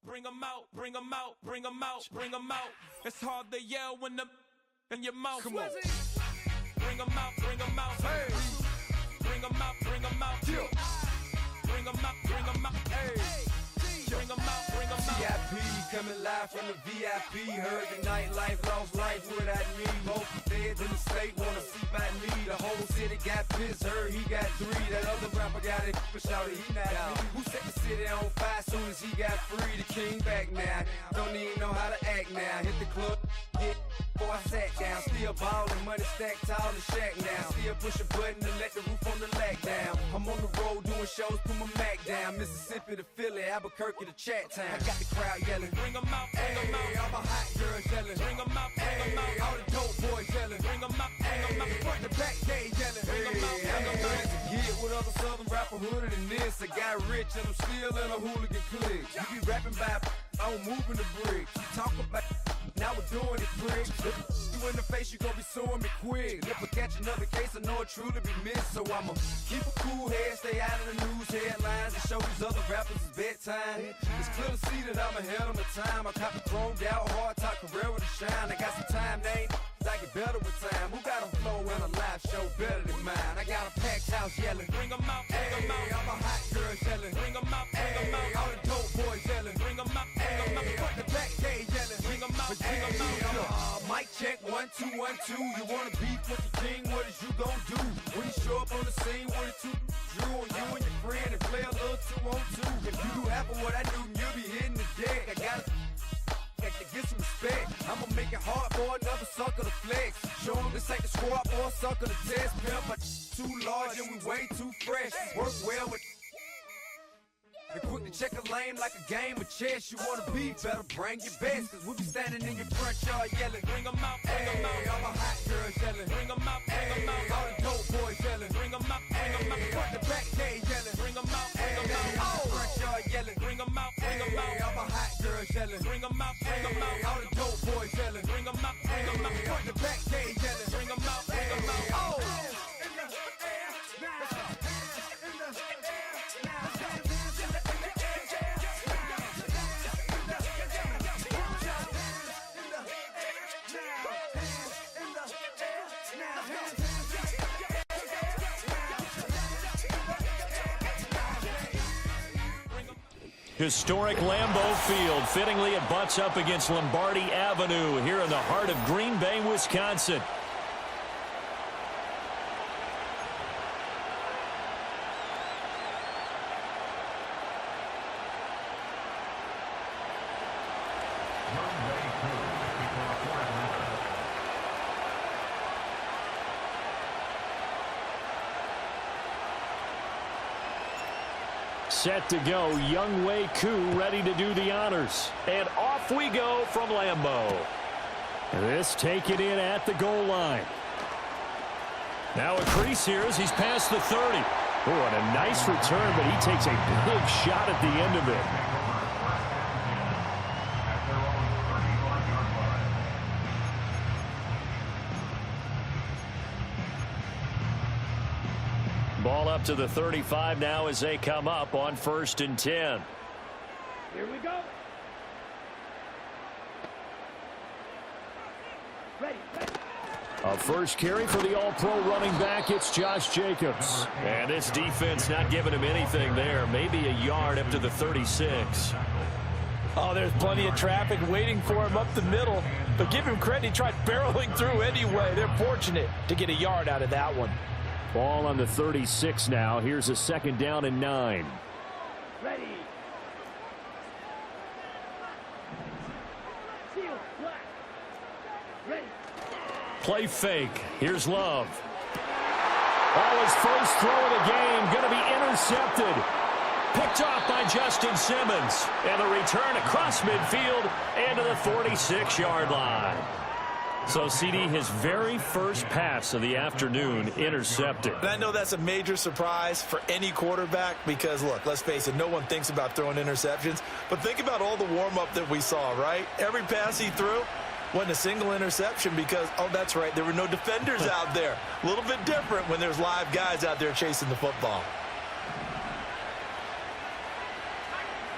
I: Bring 'em out, bring 'em out, bring 'em out, bring 'em out. It's hard to yell when the in your mouth. Come on. Bring 'em out, bring 'em out. Hey. Bring 'em out, bring 'em out. Yeah. Bring 'em out, bring 'em out. Hey. Bring 'em out, bring 'em out.
J: VIP coming live from the VIP. Heard the nightlife, lost life without me. Most feds in the state wanna see by me. The whole city got pissed, heard he got 3. That other rapper got it, but shouted he not me. Who set the city on fire soon as he got free? The king back now, don't even know how to act now. Hit the club, hit before I sat down. Still ballin', money stacked tall in shack now. Still push a button to let the roof on the lag down. I'm on the road doing shows, put my Mac down. Mississippi to Philly, Albuquerque to Chat Town. I got the crowd yelling.
I: Bring 'em out, bring 'em out.
J: All my hot girls yelling.
I: Bring 'em out, bring 'em out.
J: All the dope boys yelling.
I: Bring 'em out, bring 'em out.
J: Front to back, they yelling.
I: Bring 'em out, bring 'em out.
J: Get with other southern rapper hooded than this. I got rich and I'm still in a hooligan clique. You be rapping by, I don't move in the bricks. You talk about now we're doing it quick. You in the face, you gon' be suing me quick. If I catch another case, I know it truly be missed. So I'ma keep a cool head, stay out of the news headlines, and show these other rappers it's bedtime. It's clear to see that I'm ahead of my time. I cop the chromed out, hard top career with a shine. I got some time, they ain't I get better with time. Who got a flow and a live show better than mine? I got a packed house yelling, bring 'em out, bring 'em out. I'm a hot girl yelling, bring 'em out, bring 'em out. All the dope boys yelling, bring 'em out, bring 'em out. Front the back gay yelling, bring 'em out, bring 'em out. Mic check, 1 2 1 2. You wanna beef with the king? What is you gon' do? When you show up on the scene, what it drew on you and your friend and play a little 2 on 2. If you do half of what I do, you'll be hitting the deck. I got to get some respect. I'ma make it hard for another sucker to flex. Show them this ain't the squad or a sucker to test. Pimp, but too large and we way too fresh. Work well with and quick to check a lane like a game of chess. You wanna be better, bring your best. Cause we be standing in your front yard yelling, bring 'em out, bring 'em out. All my hot girls yelling, bring 'em out, bring 'em out. All the dope boys yelling, bring 'em out, bring 'em out. Front the back gay yelling, bring 'em out, bring 'em out. All the front yard yelling, bring 'em out, bring 'em out. All my hot girls yelling, bring 'em out, bring 'em out. All the dope boys yelling, bring 'em out, bring 'em out. Front the back gay yelling, bring 'em out, bring 'em out. Oh.
E: Historic Lambeau Field. Fittingly, it butts up against Lombardi Avenue here in the heart of Green Bay, Wisconsin. Set to go, Younghoe Koo ready to do the honors. And off we go from Lambeau. This taken in at the goal line. Now a crease here as he's past the 30. Oh, and a nice return, but he takes a big shot at the end of it. Ball up to the 35 now as they come up on 1st and 10.
H: Here we go. Ready.
E: A first carry for the all-pro running back. It's Josh Jacobs. And this defense not giving him anything there. Maybe a yard up to the 36.
F: Oh, there's plenty of traffic waiting for him up the middle. But give him credit, he tried barreling through anyway. They're fortunate to get a yard out of that one.
E: Ball on the 36 now. Here's a 2nd down and 9.
H: Ready. Seal, black. Ready.
E: Play fake. Here's Love. Oh, his first throw of the game going to be intercepted. Picked off by Justin Simmons. And the return across midfield and to the 46-yard line. So, CD, his very first pass of the afternoon intercepted.
F: And I know that's a major surprise for any quarterback because, look, let's face it, no one thinks about throwing interceptions. But think about all the warm-up that we saw, right? Every pass he threw wasn't a single interception because, oh, that's right, there were no defenders out there. A little bit different when there's live guys out there chasing the football.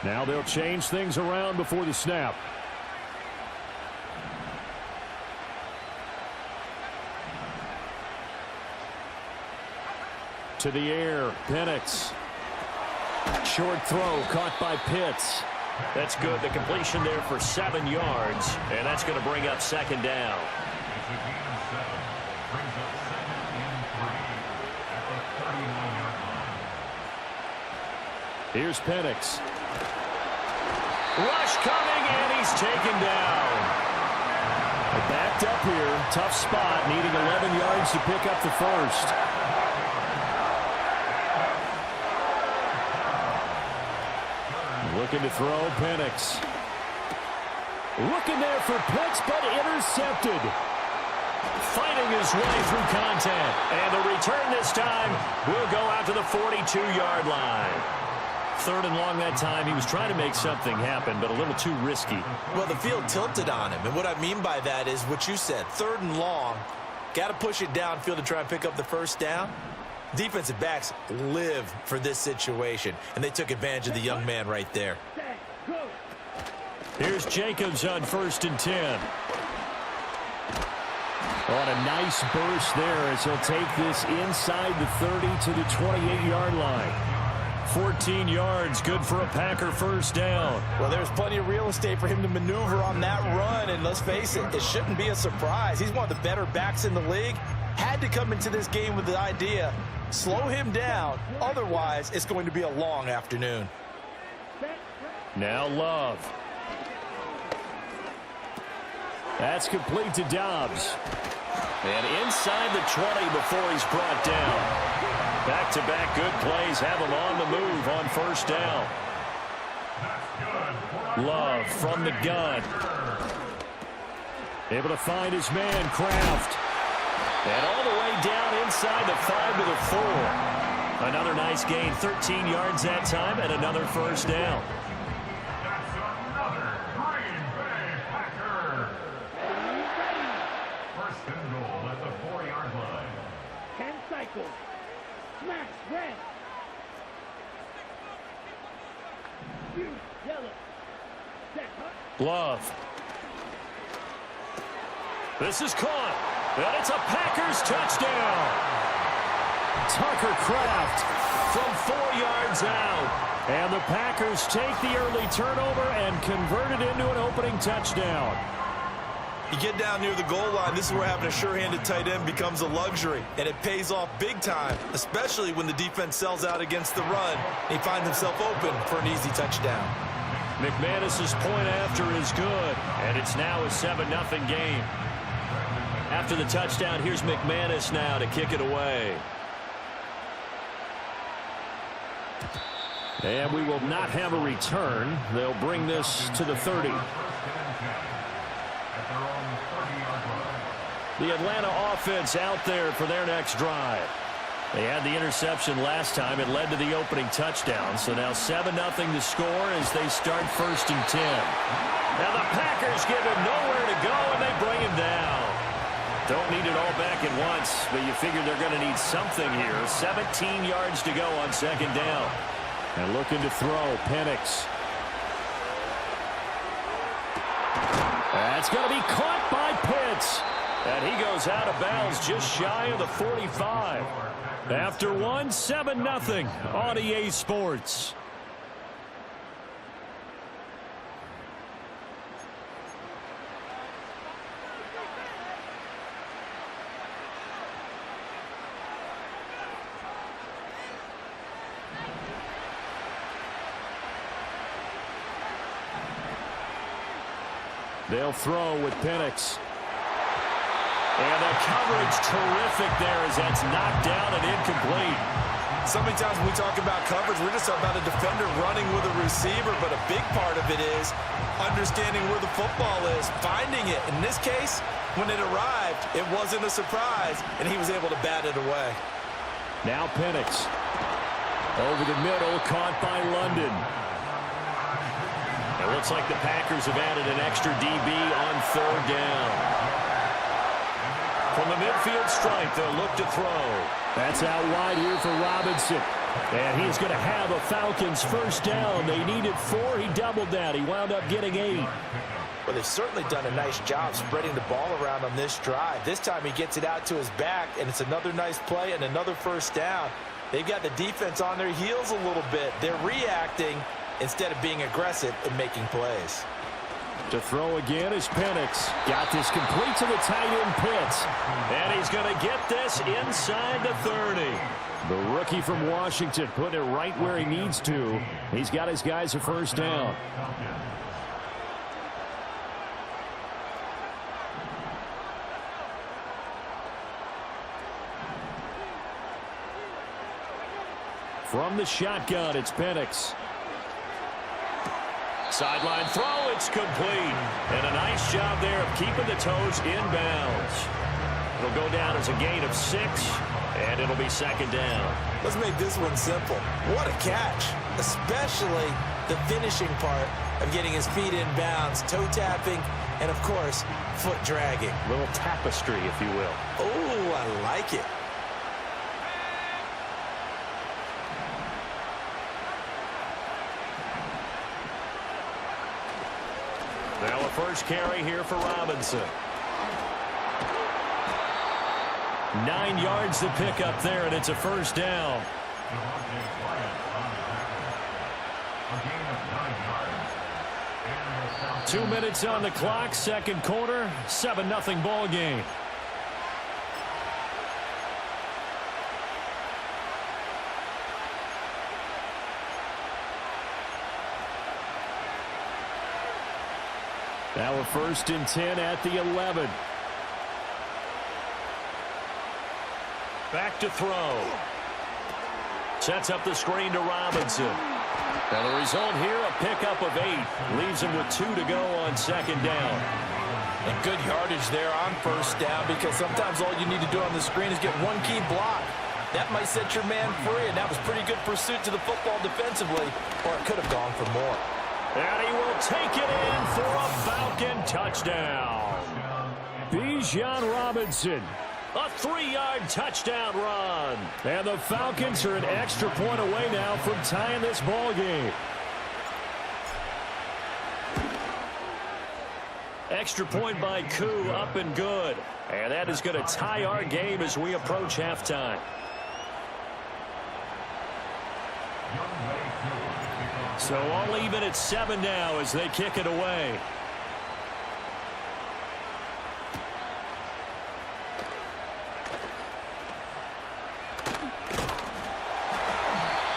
E: Now they'll change things around before the snap. To the air, Penix. Short throw caught by Pitts. That's good. The completion there for 7 yards, and that's going to bring up 2nd down. Here's Penix. Rush coming, and he's taken down. Backed up here, tough spot, needing 11 yards to pick up the first. Looking to throw, Penix. Looking there for Pitts, but intercepted. Fighting his way through contact. And the return this time will go out to the 42-yard line. 3rd and long that time. He was trying to make something happen, but a little too risky.
F: Well, the field tilted on him, and what I mean by that is what you said, 3rd and long. Got to push it downfield to try and pick up the first down. Defensive backs live for this situation, and they took advantage of the young man right there.
E: Here's Jacobs on 1st and 10. On a nice burst there as he'll take this inside the 30 to the 28-yard line. 14 yards, good for a Packer first down.
F: Well, there's plenty of real estate for him to maneuver on that run, and let's face it, it shouldn't be a surprise. He's one of the better backs in the league. Had to come into this game with the idea, slow him down, otherwise it's going to be a long afternoon.
E: Now Love. That's complete to Dobbs. And inside the 20 before he's brought down. Back-to-back good plays have him on the move on 1st down. Love from the gun. Able to find his man, Kraft. And all the way down inside the 5 to the 4. Another nice gain, 13 yards that time, and another first down. Love. This is caught. And it's a Packers touchdown. Tucker Kraft from 4 yards out. And the Packers take the early turnover and convert it into an opening touchdown.
F: You get down near the goal line, this is where having a sure-handed tight end becomes a luxury, and it pays off big time, especially when the defense sells out against the run. He finds himself open for an easy touchdown.
E: McManus's point after is good, and it's now a 7-0 game. After the touchdown, here's McManus now to kick it away. And we will not have a return. They'll bring this to the 30. The Atlanta offense out there for their next drive. They had the interception last time. It led to the opening touchdown. So now 7-0 to score as they start 1st and 10. Now the Packers give him nowhere to go, and they bring him down. Don't need it all back at once, but you figure they're going to need something here. 17 yards to go on 2nd down. And looking to throw, Penix. That's going to be caught by Pitts. And he goes out of bounds just shy of the 45. After 7-0 on EA Sports. They'll throw with Penix. And the coverage terrific there as that's knocked down and incomplete.
F: So many times when we talk about coverage, we're just talking about a defender running with a receiver, but a big part of it is understanding where the football is, finding it. In this case, when it arrived, it wasn't a surprise, and he was able to bat it away.
E: Now Penix. Over the middle, caught by London. It looks like the Packers have added an extra DB on 3rd down. From the midfield stripe, they'll look to throw. That's out wide here for Robinson. And he's going to have a Falcons first down. They needed 4. He doubled that. He wound up getting 8.
F: Well, they've certainly done a nice job spreading the ball around on this drive. This time he gets it out to his back, and it's another nice play and another first down. They've got the defense on their heels a little bit. They're reacting instead of being aggressive and making plays.
E: To throw again is Penix. Got this complete to the tight end Pitts. And he's going to get this inside the 30. The rookie from Washington putting it right where he needs to. He's got his guys a first down. From the shotgun, it's Penix. Sideline throw, it's complete. And a nice job there of keeping the toes inbounds. It'll go down as a gain of 6. And it'll be second down.
F: Let's make this one simple. What a catch, especially the finishing part of getting his feet in bounds, toe tapping, and, of course, foot dragging.
E: Little tapestry, if you will.
F: Oh, I like it.
E: Now a first carry here for Robinson. 9 yards to pick up there, and it's a first down. 2 minutes on the clock, second quarter, 7-0 ball game. Now a first and 10 at the 11. Back to throw. Sets up the screen to Robinson. Now the result here, a pickup of 8. Leaves him with 2 to go on second down.
F: And good yardage there on first down, because sometimes all you need to do on the screen is get one key block. That might set your man free, and that was pretty good pursuit to the football defensively, or it could have gone for more.
E: And he will take it in for a Falcon touchdown. Bijan Robinson, a 3-yard touchdown run. And the Falcons are an extra point away now from tying this ball game. Extra point by Koo, up and good. And that is going to tie our game as we approach halftime. So all even at 7 now as they kick it away.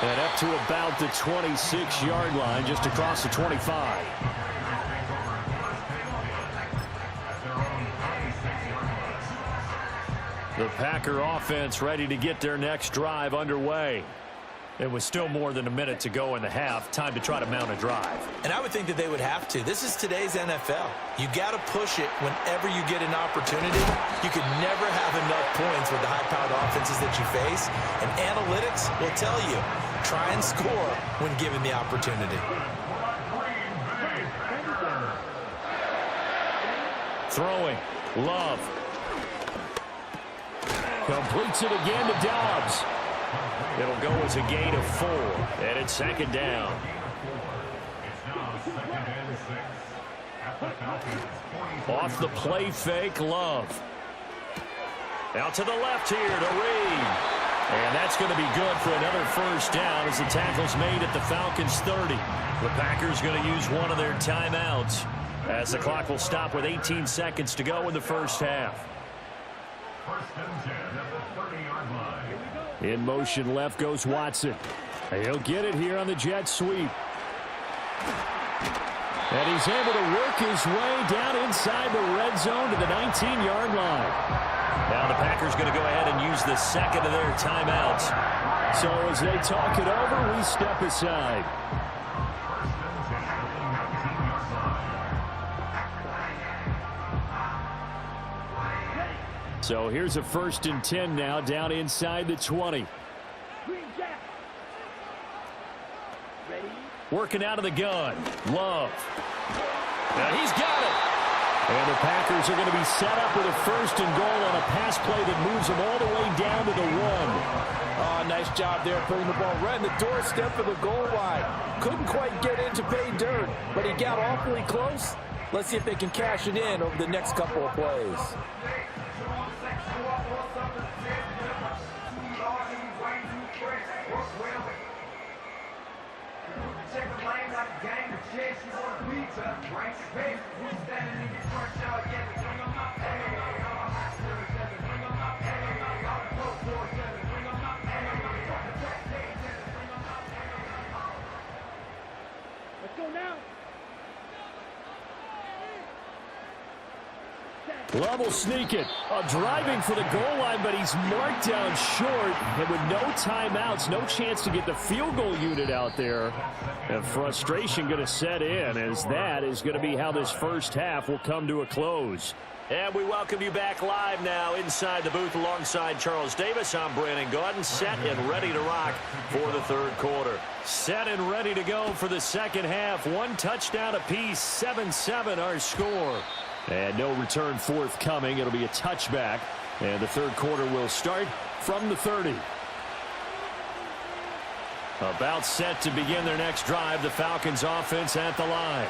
E: And up to about the 26-yard line, just across the 25. The Packer offense ready to get their next drive underway. It was still more than a minute to go in the half. Time to try to mount a drive.
F: And I would think that they would have to. This is today's NFL. You got to push it whenever you get an opportunity. You can never have enough points with the high-powered offenses that you face. And analytics will tell you, try and score when given the opportunity.
E: Throwing. Love. Completes it again to Dobbs. It'll go as a gain of 4, and it's second down. Off the play fake, Love. Out to the left here to Reed. And that's going to be good for another first down as the tackle's made at the Falcons' 30. The Packers going to use one of their timeouts as the clock will stop with 18 seconds to go in the first half. In motion left goes Watson. He'll get it here on the jet sweep. And he's able to work his way down inside the red zone to the 19-yard line. Now the Packers going to go ahead and use the second of their timeouts. So as they talk it over, we step aside. So here's a first and 10 now down inside the 20. Working out of the gun. Love. Now he's got it. And the Packers are going to be set up with a first and goal on a pass play that moves them all the way down to the 1.
F: Oh, nice job there putting the ball right in the doorstep of the goal line. Couldn't quite get in to pay dirt, but he got awfully close. Let's see if they can cash it in over the next couple of plays.
E: Love will sneak it. Driving for the goal line, but he's marked down short. And with no timeouts, no chance to get the field goal unit out there. And frustration going to set in, as that is going to be how this first half will come to a close.
H: And we welcome you back live now inside the booth alongside Charles Davis. I'm Brandon Gaudin, set and ready to rock for the third quarter.
E: Set and ready to go for the second half. One touchdown apiece, 7-7 our score. And no return forthcoming. It'll be a touchback. And the third quarter will start from the 30. About set to begin their next drive. The Falcons offense at the line.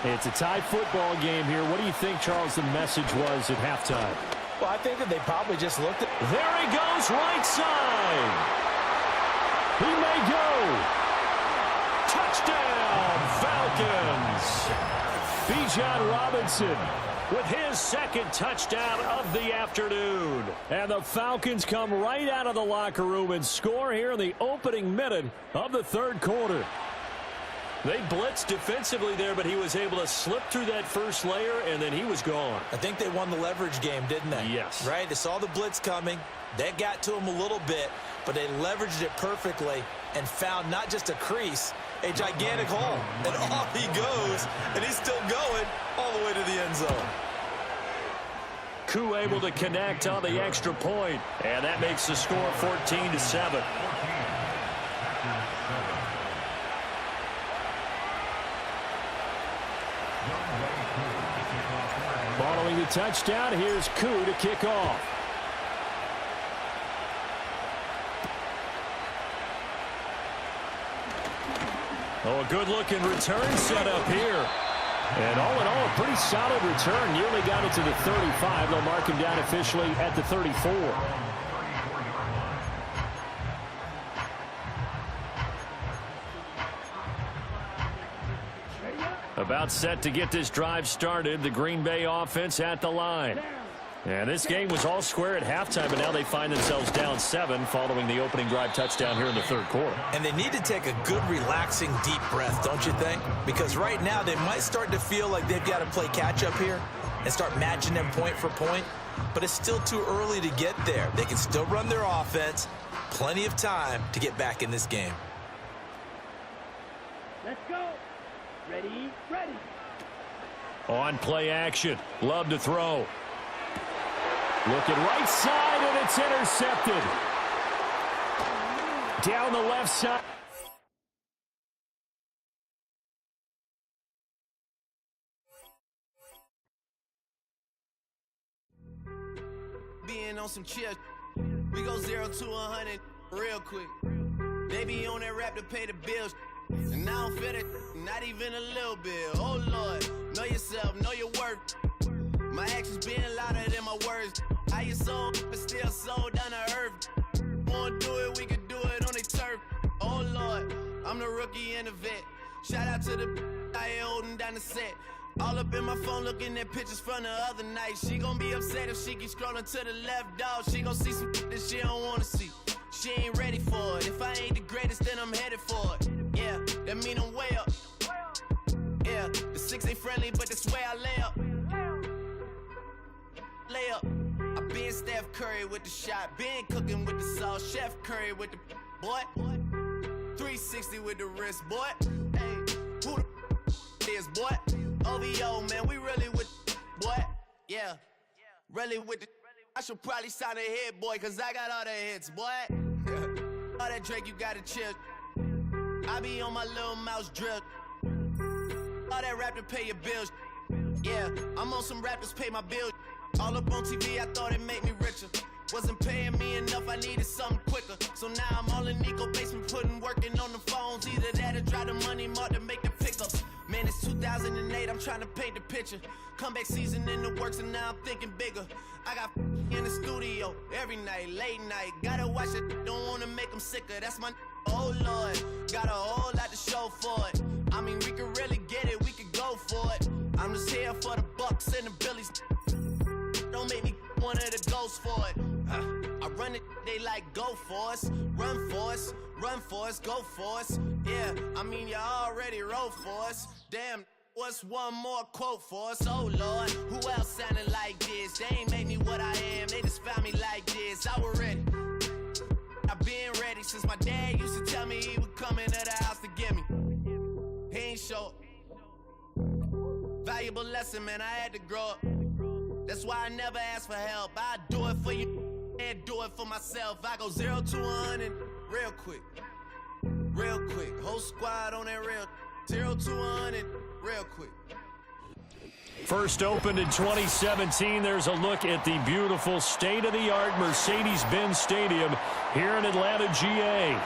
E: It's a tie football game here. What do you think, Charles, the message was at halftime?
F: Well, I think that they probably just looked at...
E: There he goes, right side. He may go. Touchdown, Falcons. Bijan Robinson with his second touchdown of the afternoon. And the Falcons come right out of the locker room and score here in the opening minute of the third quarter. They blitzed defensively there, but he was able to slip through that first layer, and then he was gone.
F: I think they won the leverage game, didn't they?
E: Yes.
F: Right? They saw the blitz coming. That got to him a little bit, but they leveraged it perfectly and found not just a crease, a gigantic hole. And off he goes, and he's still going all the way to the end zone.
E: Koo able to connect on the extra point, and that makes the score 14-7. Following the touchdown, here's Koo to kick off. Oh, a good-looking return set up here. And all in all, a pretty solid return. Nearly got it to the 35. They'll mark him down officially at the 34. About set to get this drive started. The Green Bay offense at the line. And this game was all square at halftime, and now they find themselves down 7 following the opening drive touchdown here in the third quarter.
F: And they need to take a good, relaxing, deep breath, don't you think? Because right now they might start to feel like they've got to play catch-up here and start matching them point for point. But it's still too early to get there. They can still run their offense. Plenty of time to get back in this game.
K: Let's go. Ready, ready.
E: On play action. Love to throw. Looking right side, and it's intercepted. Down the left side.
A: Being on some chill. We go 0 to 100 real quick. They be on that rap to pay the bills. And I don't feel it, not even a little bit. Oh Lord, know yourself, know your worth. My actions being louder than my words. How you so, but still so down to earth. Wanna do it, we can do it on the turf. Oh Lord, I'm the rookie and the vet. Shout out to the I ain't holding down the set. All up in my phone looking at pictures from the other night. She gon' be upset if she keeps scrolling to the left, dog. She gon' see some that she don't wanna see. She ain't ready for it. If I ain't the greatest, then I'm headed for it. Yeah, that mean I'm way up. Yeah, the 6 ain't friendly, but that's where I lay up. Lay up. I been Steph Curry with the shot. Been cooking with the sauce. Chef Curry with the boy. 360 with the wrist, boy. Hey, who the is, boy? OVO, man, we really with boy. Yeah, really with the. I should probably sign a hit, boy, cause I got all the hits, boy. All that Drake, you gotta chill. I be on my little mouse drip. All that rap to pay your bills. Yeah, I'm on some rappers pay my bills. All up on TV, I thought it made me richer. Wasn't paying me enough, I needed something quicker. So now I'm all in Nico basement, working on the phones. Either that or try the money mark to make the pickups. Man, it's 2008, I'm trying to paint the picture. Comeback season in the works, and now I'm thinking bigger. I got in the studio every night, late night. Gotta watch it, don't wanna make them sicker. That's my oh Lord, got a whole lot to show for it. I mean, we could really get it, we could go for it. I'm just here for the Bucks and the Billies. Don't make me one of the ghosts for it. I run it, they like go for us, run for us, run for us, go for us. Yeah, I mean you already wrote for us. Damn, What's one more quote for us? Oh Lord, who else sounding like this? They ain't made me what I am, they just found me like this. I was ready, I've been ready since my dad used to tell me he would come into the house to get me. He ain't show up. Valuable lesson, man, I had to grow up. That's why I never ask for help. I do it for you and do it for myself. I go 0 to 100 real quick. Real quick. Whole squad on that real 0 to 100 real quick.
E: First opened in 2017. There's a look at the beautiful state-of-the-art Mercedes-Benz Stadium here in Atlanta, GA.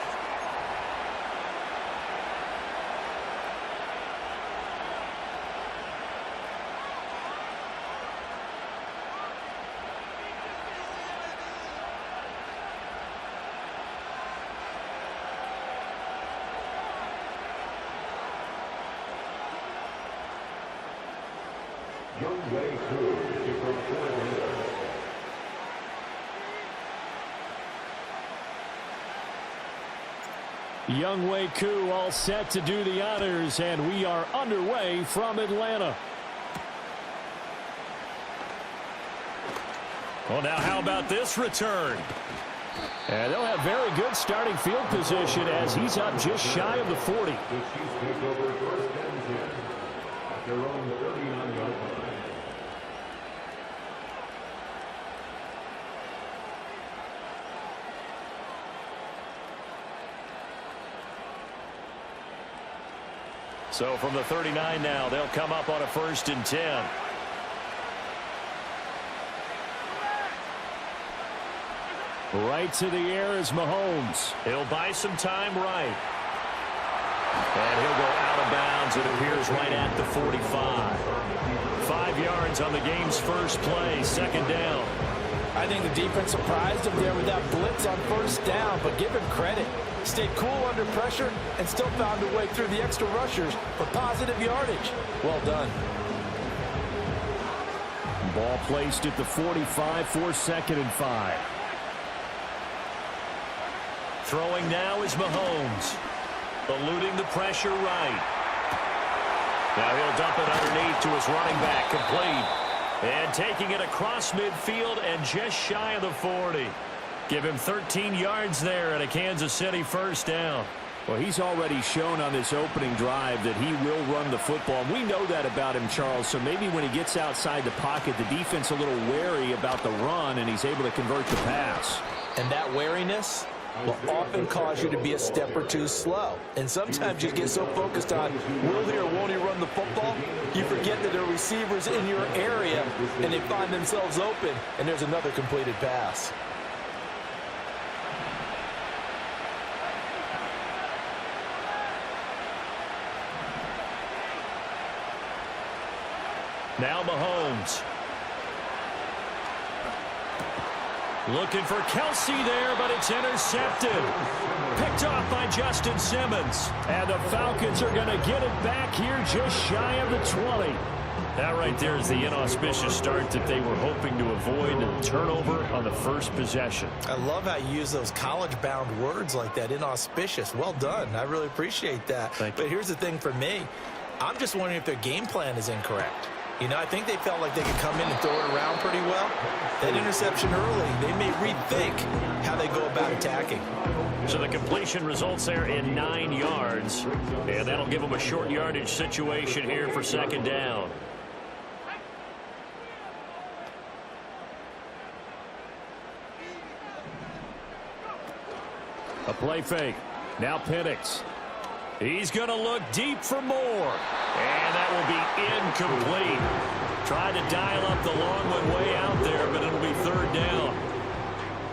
G: Younghoe Koo from Florida.
E: Younghoe Koo all set to do the honors, and we are underway from Atlanta. Well, now how about this return? And they'll have very good starting field position as he's up just shy of the 40.
G: The Chiefs take over first and 10 at their own 39-yard line.
E: So from the 39 now, they'll come up on a 1st and 10. Right to the air is Mahomes. He'll buy some time right. And he'll go out of bounds. It appears right at the 45. 5 yards on the game's first play, 2nd down.
F: I think the defense surprised him there with that blitz on 1st down, but give him credit. Stayed cool under pressure and still found a way through the extra rushers for positive yardage. Well done.
E: Ball placed at the 45 for 2nd and 5. Throwing now is Mahomes. Eluding the pressure right. Now he'll dump it underneath to his running back, complete. And taking it across midfield and just shy of the 40. Give him 13 yards there and a Kansas City 1st down.
H: Well, he's already shown on this opening drive that he will run the football. We know that about him, Charles, so maybe when he gets outside the pocket, the defense a little wary about the run, and he's able to convert the pass.
F: And that wariness will often cause you to be a step or two slow. And sometimes you get so focused on will he or won't he run the football, you forget that there are receivers in your area, and they find themselves open, and there's another completed pass.
E: Now Mahomes. Looking for Kelsey there, but it's intercepted. Picked off by Justin Simmons. And the Falcons are going to get it back here just shy of the 20. That right there is the inauspicious start that they were hoping to avoid, and turnover on the first possession.
F: I love how you use those college-bound words like that, inauspicious. Well done. I really appreciate that. But here's the thing for me. I'm just wondering if their game plan is incorrect. You know, I think they felt like they could come in and throw it around pretty well. That interception early, they may rethink how they go about attacking.
E: So the completion results there in 9 yards. And that'll give them a short yardage situation here for 2nd down. A play fake. Now Penix. He's going to look deep for more. And that will be incomplete. Tried to dial up the long one way out there, but it'll be 3rd down.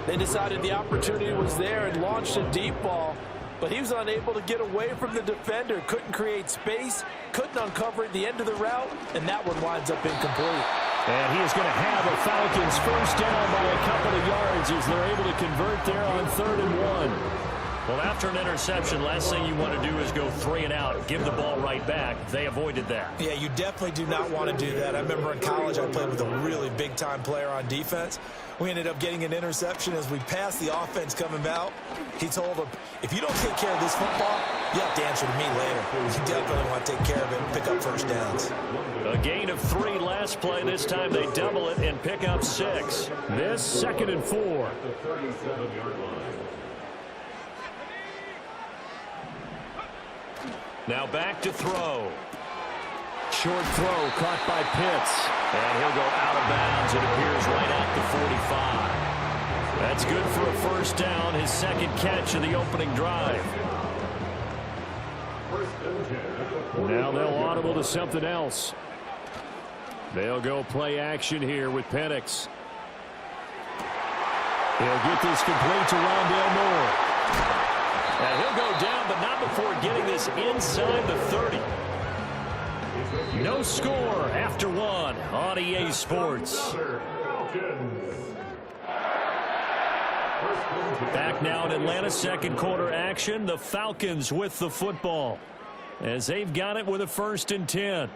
F: They decided the opportunity was there and launched a deep ball, but he was unable to get away from the defender. Couldn't create space, couldn't uncover at the end of the route, and that one winds up incomplete.
E: And he is going to have a Falcons 1st down by a couple of yards as they're able to convert there on 3rd and 1.
H: Well, after an interception, last thing you want to do is go 3 and out, give the ball right back. They avoided that.
F: Yeah, you definitely do not want to do that. I remember in college I played with a really big-time player on defense. We ended up getting an interception as we passed the offense coming out. He told him, if you don't take care of this football, you have to answer to me later. You definitely want to take care of it and pick up first downs.
H: A gain of 3 last play. This time they double it and pick up 6. This 2nd and 4.
G: The 37-yard line.
H: Now back to throw. Short throw caught by Pitts. And he'll go out of bounds. It appears right at the 45. That's good for a first down. His 2nd catch of the opening drive. Now they'll audible to something else. They'll go play action here with Penix. He'll get this complete to Rondale Moore. And he'll go down, but not before getting this inside the 30. No score after 1 on EA Sports. Back now in Atlanta, 2nd quarter action. The Falcons with the football as they've got it with a 1st and 10.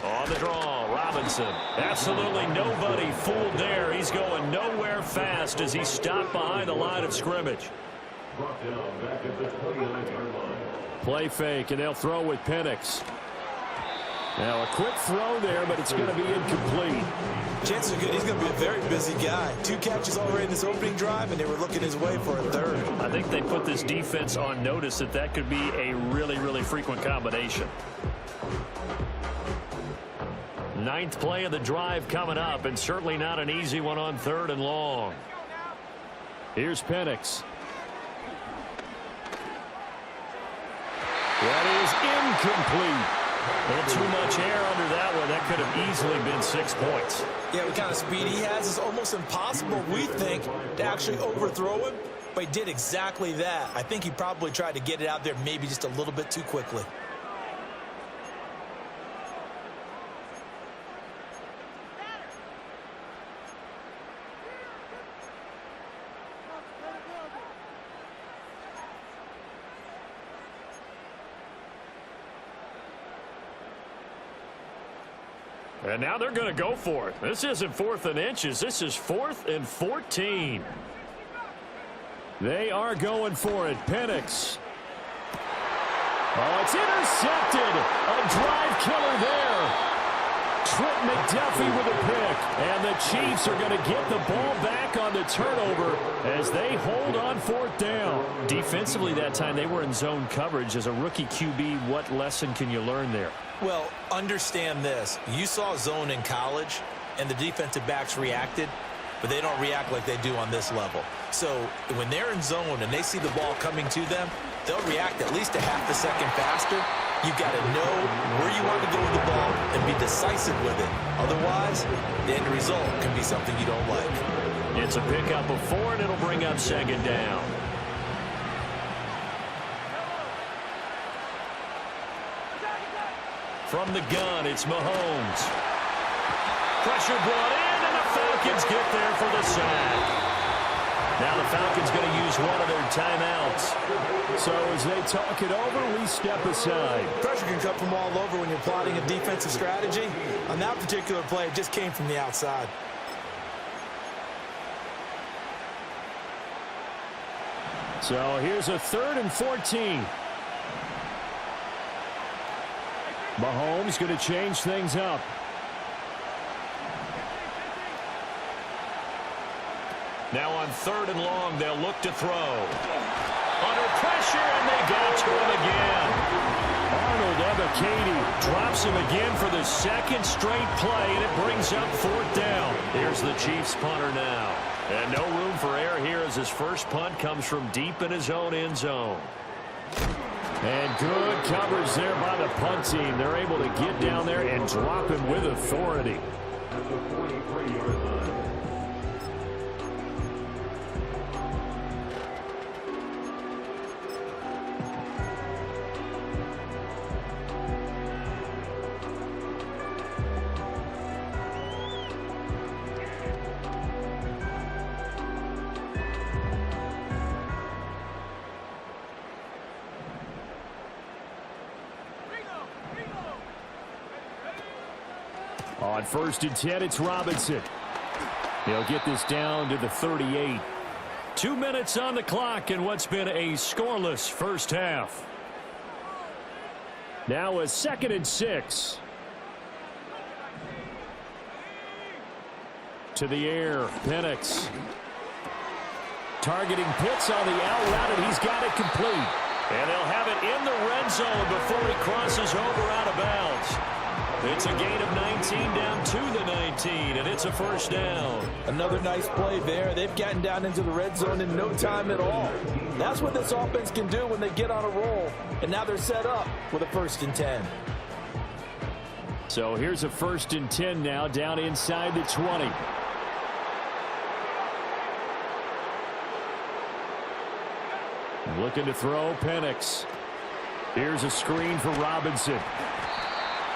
H: On the draw, Robinson. Absolutely nobody fooled there. He's going nowhere fast as he stopped behind the line of scrimmage.
G: Brought down back at the 29-yard line.
H: Play fake, and they'll throw with Penix. Now a quick throw there, but it's going to be incomplete.
F: Chances are good he's going to be a very busy guy. 2 catches already in this opening drive, and they were looking his way for a 3rd.
H: I think they put this defense on notice that could be a really, really frequent combination. 9th play of the drive coming up, and certainly not an easy one on 3rd and long. Here's Penix. That is incomplete. A little too much air under that one. That could have easily been 6 points.
F: Yeah, what kind of speed he has is almost impossible, we think, to actually overthrow him, but he did exactly that. I think he probably tried to get it out there maybe just a little bit too quickly.
H: And now they're going to go for it. This isn't 4th and inches. This is 4th and 14. They are going for it. Penix. Oh, it's intercepted. A drive killer there. Trent McDuffie with a pick. And the Chiefs are going to get the ball back on the turnover as they hold on 4th down. Defensively that time, they were in zone coverage. As a rookie QB, what lesson can you learn there?
F: Well, understand this. You saw zone in college, and the defensive backs reacted, but they don't react like they do on this level. So when they're in zone and they see the ball coming to them, they'll react at least a half a second faster. You've got to know where you want to go with the ball and be decisive with it. Otherwise, the end result can be something you don't like.
H: It's a pickup of 4, and it'll bring up 2nd down. From the gun, it's Mahomes. Pressure brought in, and the Falcons get there for the sack. Now the Falcons going to use one of their timeouts.
E: So as they talk it over, we step aside.
F: Pressure can come from all over when you're plotting a defensive strategy. On that particular play, it just came from the outside.
E: So here's a 3rd and 14. Mahomes going to change things up.
H: Now on 3rd and long, they'll look to throw. Under pressure, and they got to him again.
E: Arnold Ebiketie
H: drops him again for the 2nd straight play, and it brings up 4th down. Here's the Chiefs punter now. And no room for error here as his first punt comes from deep in his own end zone. And good coverage there by the punt team. They're able to get down there and drop him with authority.
G: At the 43-yard line.
H: On 1st and 10, it's Robinson. He'll get this down to the 38. 2 minutes on the clock in what's been a scoreless first half. Now a 2nd and 6. To the air, Penix. Targeting Pitts on the out route, and he's got it complete. And they'll have it in the red zone before he crosses over out of bounds. It's a gain of 19 down to the 19, and it's a first down.
F: Another nice play there. They've gotten down into the red zone in no time at all. That's what this offense can do when they get on a roll. And now they're set up with a 1st and 10.
H: So here's a 1st and 10 now, down inside the 20. Looking to throw, Penix. Here's a screen for Robinson.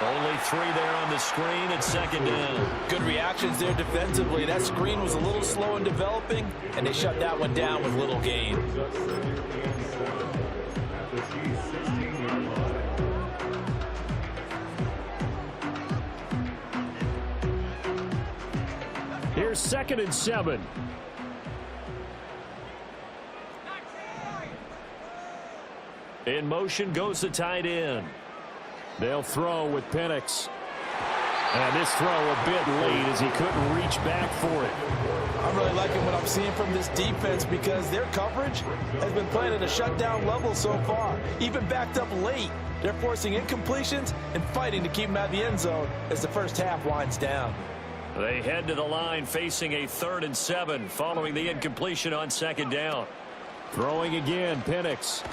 H: Only 3 there on the screen at 2nd down.
F: Good reactions there defensively. That screen was a little slow in developing, and they shut that one down with little gain.
H: Here's 2nd and 7. In motion goes the tight end. They'll throw with Penix. And this throw a bit late as he couldn't reach back for it.
F: I'm really liking what I'm seeing from this defense because their coverage has been playing at a shutdown level so far. Even backed up late, they're forcing incompletions and fighting to keep them out of the end zone as the first half winds down.
H: They head to the line facing a 3rd and 7 following the incompletion on 2nd down. Throwing again, Penix.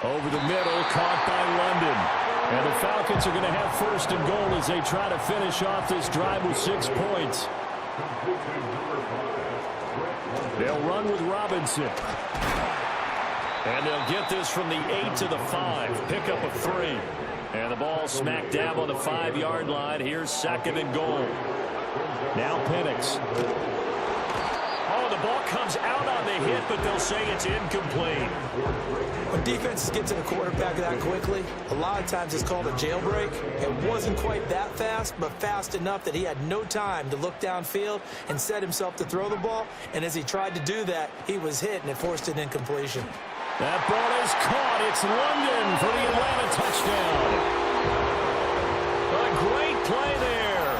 H: Over the middle, caught by London. And the Falcons are going to have 1st and goal as they try to finish off this drive with 6 points. They'll run with Robinson. And they'll get this from the 8 to the 5. Pick up a 3. And the ball smack dab on the 5-yard line. Here's 2nd and goal. Now Penix. Oh, the ball comes out on the hit, but they'll say it's incomplete.
F: When defenses get to the quarterback that quickly, a lot of times it's called a jailbreak. It wasn't quite that fast, but fast enough that he had no time to look downfield and set himself to throw the ball. And as he tried to do that, he was hit, and it forced an incompletion.
H: That ball is caught. It's London for the Atlanta touchdown. A great play there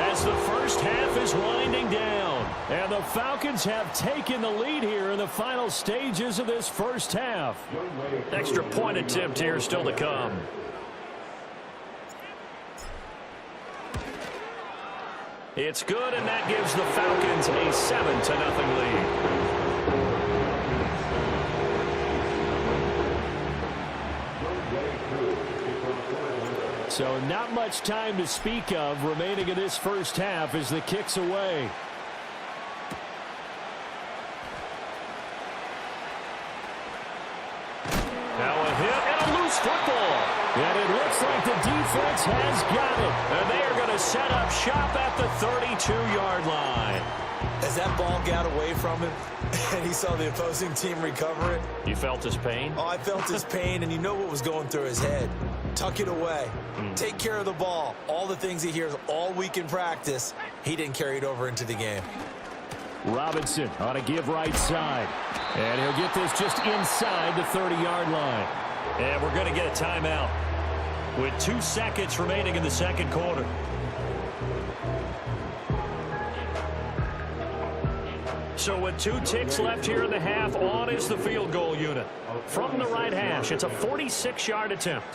H: as the first half is winding down. And the Falcons have taken the lead here in the final stages of this first half. Extra point attempt here still to come. It's good, and that gives the Falcons a 7-0 lead. So not much time to speak of remaining in this first half as the kick's away. Now a hit and a loose football. And it looks like the defense has got it. And they are going to set up shop at the 32-yard line.
F: As that ball got away from him and he saw the opposing team recover it.
H: You felt his pain?
F: Oh, I felt his pain, and you know what was going through his head. Tuck it away. Take care of the ball. All the things he hears all week in practice, he didn't carry it over into the game.
H: Robinson on a give right side. And he'll get this just inside the 30-yard line. And we're going to get a timeout with 2 seconds remaining in the second quarter. So with 2 ticks left here in the half, on is the field goal unit. From the right hash, it's a 46-yard attempt.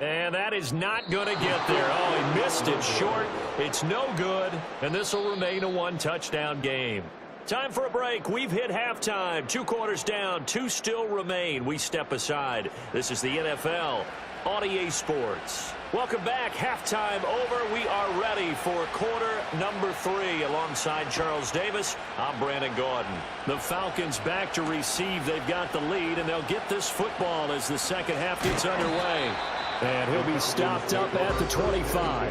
H: And that is not going to get there. Oh, he missed it short. It's no good, and this will remain a 1-touchdown game.
E: Time for a break. We've hit halftime. 2 quarters down. 2 still remain. We step aside. This is the NFL on EA Sports. Welcome back. Halftime over. We are ready for quarter number 3. Alongside Charles Davis, I'm Brandon Gordon. The Falcons back to receive. They've got the lead, and they'll get this football as the second half gets underway. And he'll be stopped up at the 25.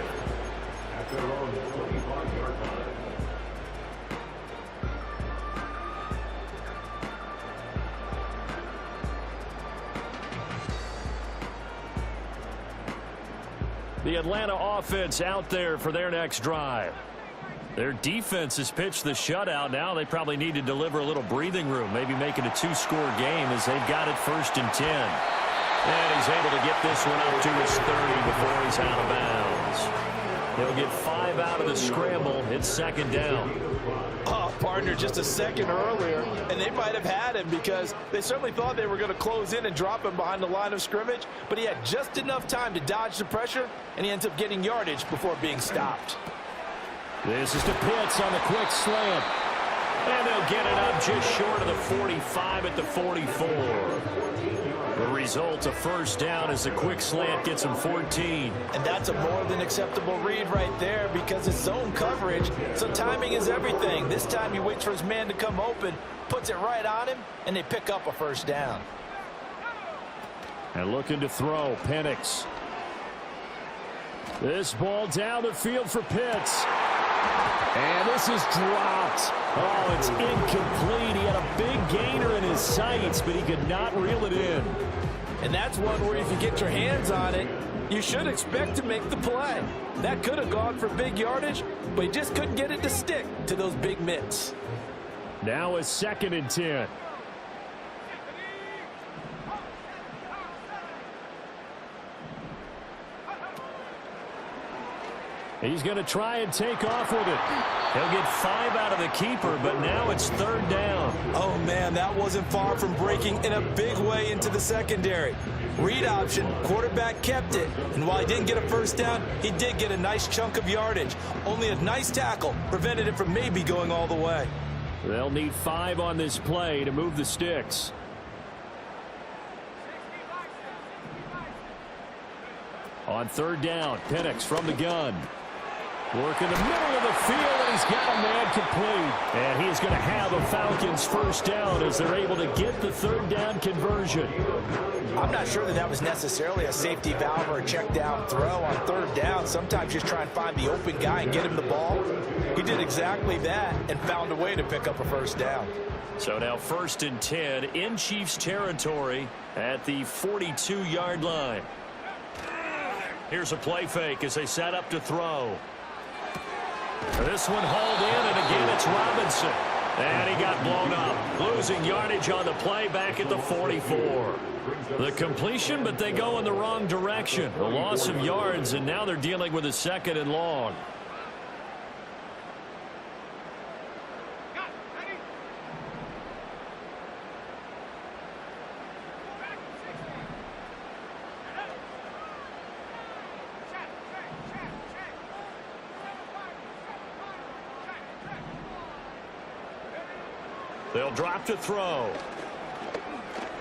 G: At their own 25-yard line.
E: The Atlanta offense out there for their next drive. Their defense has pitched the shutout. Now they probably need to deliver a little breathing room, maybe make it a 2-score game as they've got it 1st and 10. And he's able to get this one up to his 30 before he's out of bounds. He'll get 5 out of the scramble. It's 2nd down.
F: Oh, partner, just a second earlier, and they might have had him because they certainly thought they were going to close in and drop him behind the line of scrimmage, but he had just enough time to dodge the pressure, and he ends up getting yardage before being stopped.
E: This is to Pitts on the quick slant. And they'll get it up just short of the 45 at the 44. The result, a 1st down as the quick slant gets him 14.
F: And that's a more than acceptable read right there because it's zone coverage, so timing is everything. This time he waits for his man to come open, puts it right on him, and they pick up a 1st down.
E: And looking to throw, Penix. This ball down the field for Pitts. And this is dropped. Oh, it's incomplete. He had a big gainer in his sights, but he could not reel it in.
F: And that's one where if you get your hands on it, you should expect to make the play. That could have gone for big yardage, but he just couldn't get it to stick to those big mitts.
E: Now a 2nd and 10. He's going to try and take off with it. He'll get 5 out of the keeper, but now it's 3rd down.
F: Oh, man, that wasn't far from breaking in a big way into the secondary. Read option, quarterback kept it. And while he didn't get a 1st down, he did get a nice chunk of yardage. Only a nice tackle prevented it from maybe going all the way.
E: They'll need 5 on this play to move the sticks. On 3rd down, Penix from the gun. Work in the middle of the field, and he's got a man complete. And he's going to have a Falcons 1st down as they're able to get the 3rd down conversion.
F: I'm not sure that was necessarily a safety valve or a check down throw on 3rd down. Sometimes just try and find the open guy and get him the ball. He did exactly that and found a way to pick up a 1st down.
E: So now 1st and 10 in Chiefs territory at the 42-yard line. Here's a play fake as they set up to throw. This one hauled in, and again it's Robinson. And he got blown up, losing yardage on the play back at the 44. The completion, but they go in the wrong direction. A loss of yards, and now they're dealing with a 2nd and long. They'll drop to throw.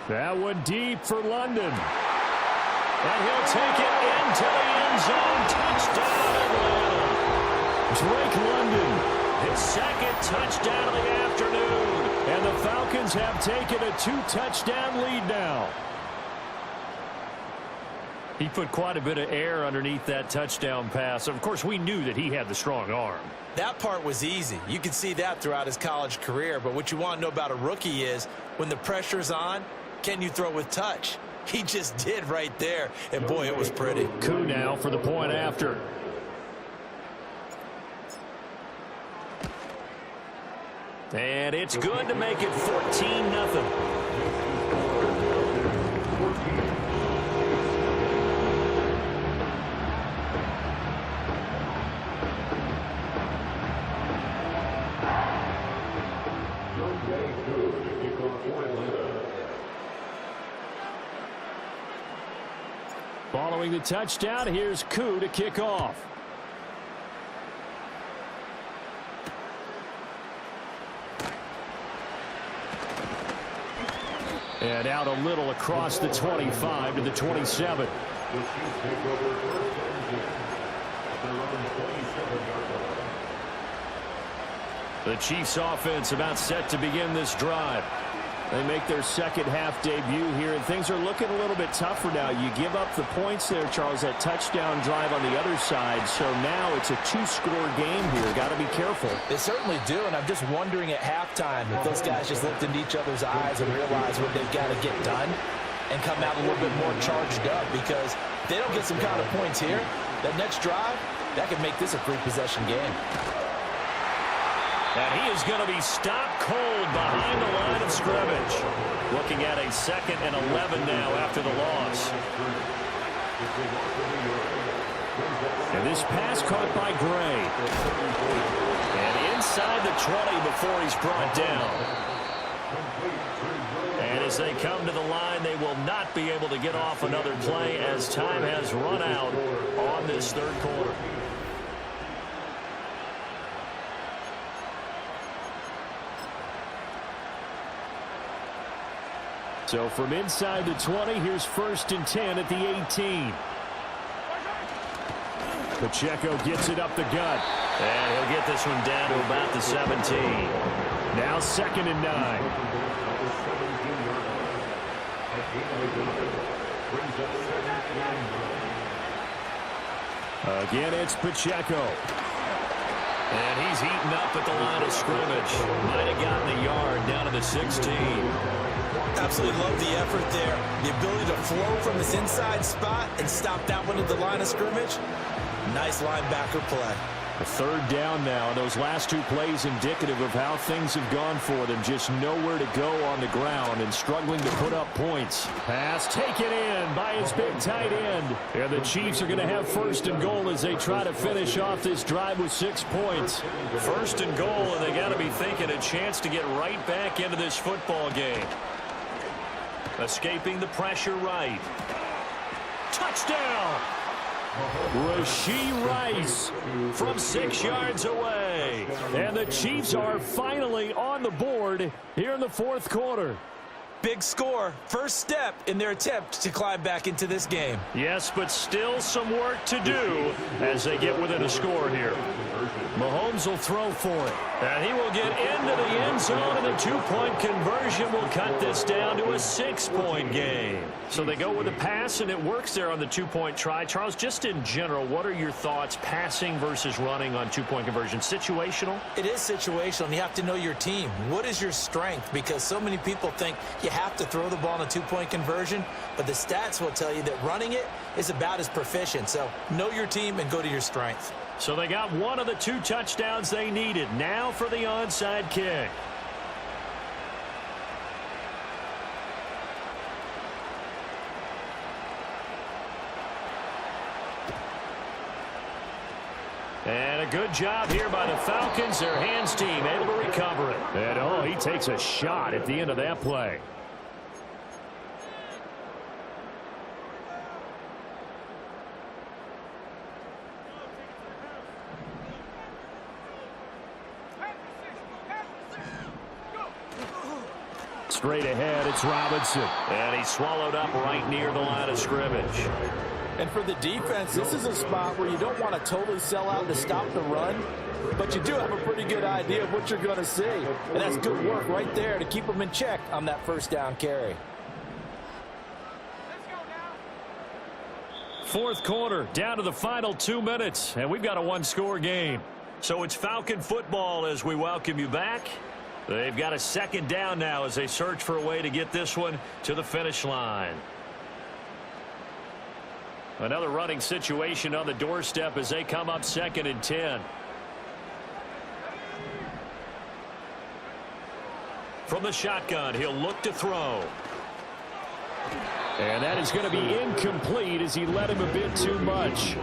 E: That one deep for London. And he'll take it into the end zone. Touchdown, Atlanta. Drake London, his 2nd touchdown of the afternoon. And the Falcons have taken a 2-touchdown lead now. He put quite a bit of air underneath that touchdown pass. Of course, we knew that he had the strong arm.
F: That part was easy. You could see that throughout his college career. But what you want to know about a rookie is when the pressure's on, can you throw with touch? He just did right there. And, boy, it was pretty.
E: Coup now for the point after. And it's good to make it 14-0. Following the touchdown, here's Koo to kick off.
H: And out a little across the 25 to the 27.
G: The Chiefs take over first and 10 at their own 27-yard line.
H: The Chiefs offense about set to begin this drive. They make their second half debut here, and things are looking a little bit tougher now. You give up the points there, Charles, that touchdown drive on the other side. So now it's a two-score game here. Got to be careful.
F: They certainly do, and I'm just wondering at halftime if those guys just looked into each other's eyes and realized what they've got to get done and come out a little bit more charged up, because if they don't get some kind of points here, that next drive, that could make this a three-possession game.
H: And he is going to be stopped cold behind the line of scrimmage. Looking at a 2nd and 11 now after the loss. And this pass caught by Gray. And inside the 20 before he's brought down. And as they come to the line, they will not be able to get off another play as time has run out on this third quarter. So from inside the 20, here's 1st and 10 at the 18. Pacheco gets it up the gut.
E: And he'll get this one down to about the 17.
H: Now 2nd and 9. Again, it's Pacheco.
E: And he's eaten up at the line of scrimmage. Might have gotten a yard down to the 16.
F: Absolutely love the effort there. The ability to flow from this inside spot and stop that one at the line of scrimmage. Nice linebacker play.
H: A 3rd down now. Those last 2 plays indicative of how things have gone for them. Just nowhere to go on the ground and struggling to put up points. Pass taken in by his big tight end. And the Chiefs are going to have 1st and goal as they try to finish off this drive with 6 points.
E: 1st and goal, and they got to be thinking a chance to get right back into this football game. Escaping the pressure right.
H: Touchdown! Rashee Rice from 6 yards away. And the Chiefs are finally on the board here in the 4th quarter.
F: Big score. First step in their attempt to climb back into this game.
H: Yes, but still some work to do as they get within a score here. Mahomes will throw for it.
E: And he will get into the end zone, and the 2-point conversion will cut this down to a 6-point game.
H: So they go with a pass, and it works there on the 2-point try. Charles, just in general, what are your thoughts passing versus running on 2-point conversion? Situational?
F: It is situational, and you have to know your team. What is your strength? Because so many people think you have to throw the ball in a 2-point conversion, but the stats will tell you that running it is about as proficient. So know your team and go to your strength.
H: So they got one of the 2 touchdowns they needed. Now for the onside kick. And a good job here by the Falcons. Their hands team able to recover it. And oh, he takes a shot at the end of that play. Straight ahead, it's Robinson.
E: And he's swallowed up right near the line of scrimmage.
F: And for the defense, this is a spot where you don't want to totally sell out to stop the run, but you do have a pretty good idea of what you're going to see. And that's good work right there to keep them in check on that 1st down carry.
H: 4th quarter, down to the final 2 minutes, and we've got a 1-score game.
E: So it's Falcon football as we welcome you back. They've got a 2nd down now as they search for a way to get this one to the finish line.
H: Another running situation on the doorstep as they come up 2nd and 10. From the shotgun, he'll look to throw. And that is going to be incomplete as he led him a bit too much.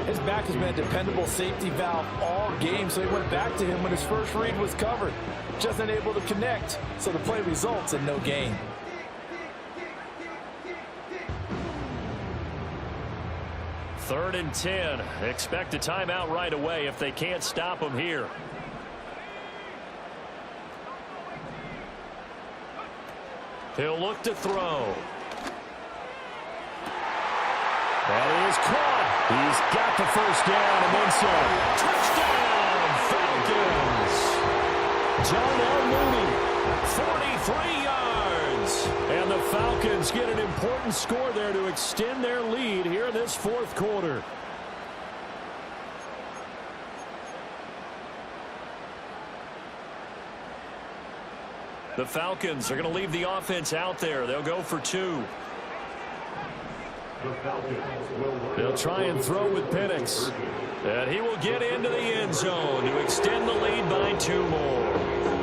F: His back has been a dependable safety valve all game, so he went back to him when his first read was covered. Just unable to connect, so the play results in no gain.
H: Third and 10. Expect a timeout right away if they can't stop him here. He'll look to throw. That is caught. He's got the first down and then some. Touchdown, Falcons. Darnell Mooney, 43 yards. And the Falcons get an important score there to extend their lead here in this fourth quarter. The Falcons are going to leave the offense out there. They'll go for 2. They'll try and throw with Penix. And he will get into the end zone to extend the lead by 2 more.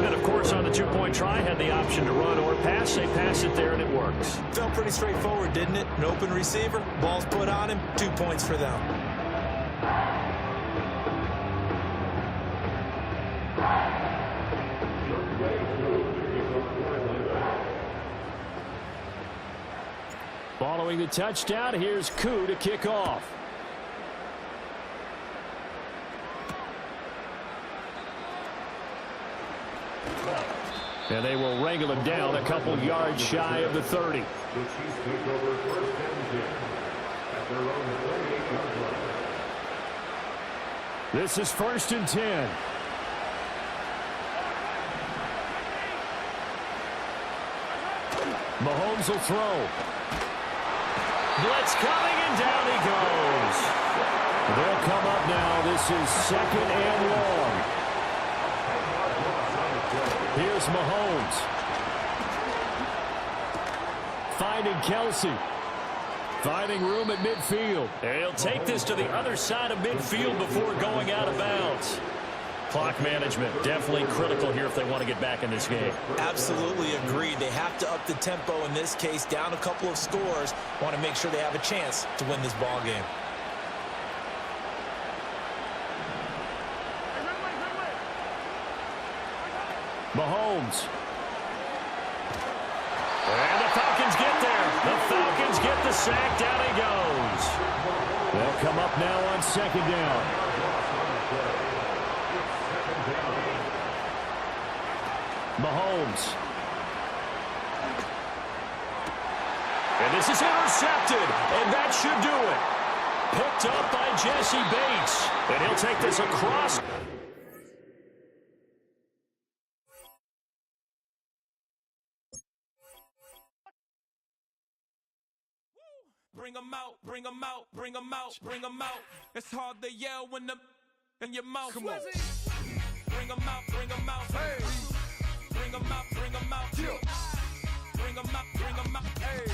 H: And, of course, on the 2-point try, had the option to run or pass. They pass it there, and it works.
F: Felt pretty straightforward, didn't it? An open receiver, ball's put on him, 2 points for them.
H: Following the touchdown, here's Koo to kick off. And they will wrangle him down a couple yards shy of the 30.
G: The Chiefs take over first and 10 at their own 38-yard line.
H: This is 1st and 10. Mahomes will throw. Blitz coming, and down he goes. They'll come up now. This is 2nd and long. Here's Mahomes. Finding Kelce. Finding room at midfield. And he'll take this to the other side of midfield before going out of bounds. Clock management definitely critical here if they want to get back in this game.
F: Absolutely agreed. They have to up the tempo in this case, down a couple of scores. Want to make sure they have a chance to win this ball game.
H: Mahomes. And the Falcons get there. The Falcons get the sack. Down he goes. They'll come up now on 2nd down. Mahomes. And this is intercepted, and that should do it. Picked up by Jesse Bates, and he'll take this across.
I: Bring them out, bring them out, bring them out, bring them out. It's hard to yell when the in your mouth. Come on. Bring them out, bring them out. Hey. Bring them out, bring them out. Yeah. Bring them out, bring them out. Hey.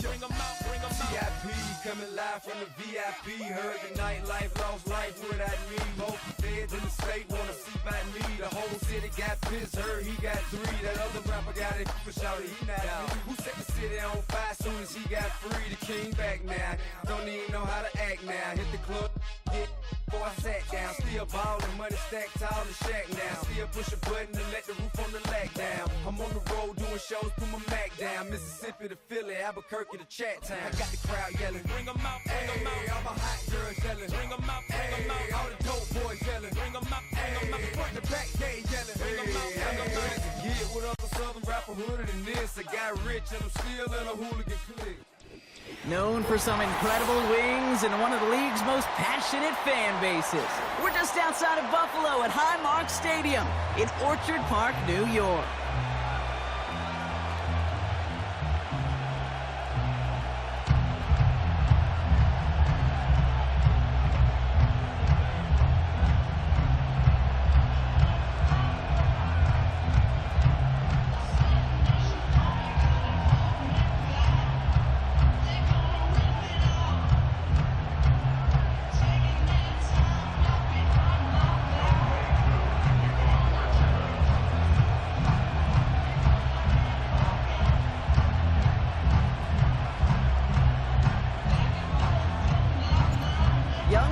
I: Bring them out, bring them out.
J: VIP coming live from the VIP. Heard the nightlife, lost life without me. Most feds in the state wanna see by me. The whole city got pissed, heard he got 3. That other rapper got it for shouted, he not out. Who set the city on fire soon as he got free? The king back now. Don't even know how to act now. Hit the club, hit before I sat down. Still ballin', money stacked tall in shack now. Still push a button to let the roof on the lag down. I'm on the road doing shows, put my Mac down. Mississippi to Philly, Albuquerque to Chat Town. I got the crowd yelling.
I: Bring them out, bring them out.
J: All my hot girls yelling.
I: Bring them out, bring them out.
J: All the dope boys yelling.
I: Bring them out, bring them out.
J: Front the back, they yelling.
I: Bring them out, bring them out.
J: Yeah, what other southern rapper hooded than this? I got rich and I'm still in a hooligan clique.
L: Known for some incredible wings and one of the league's most passionate fan bases. We're just outside of Buffalo at Highmark Stadium in Orchard Park, New York.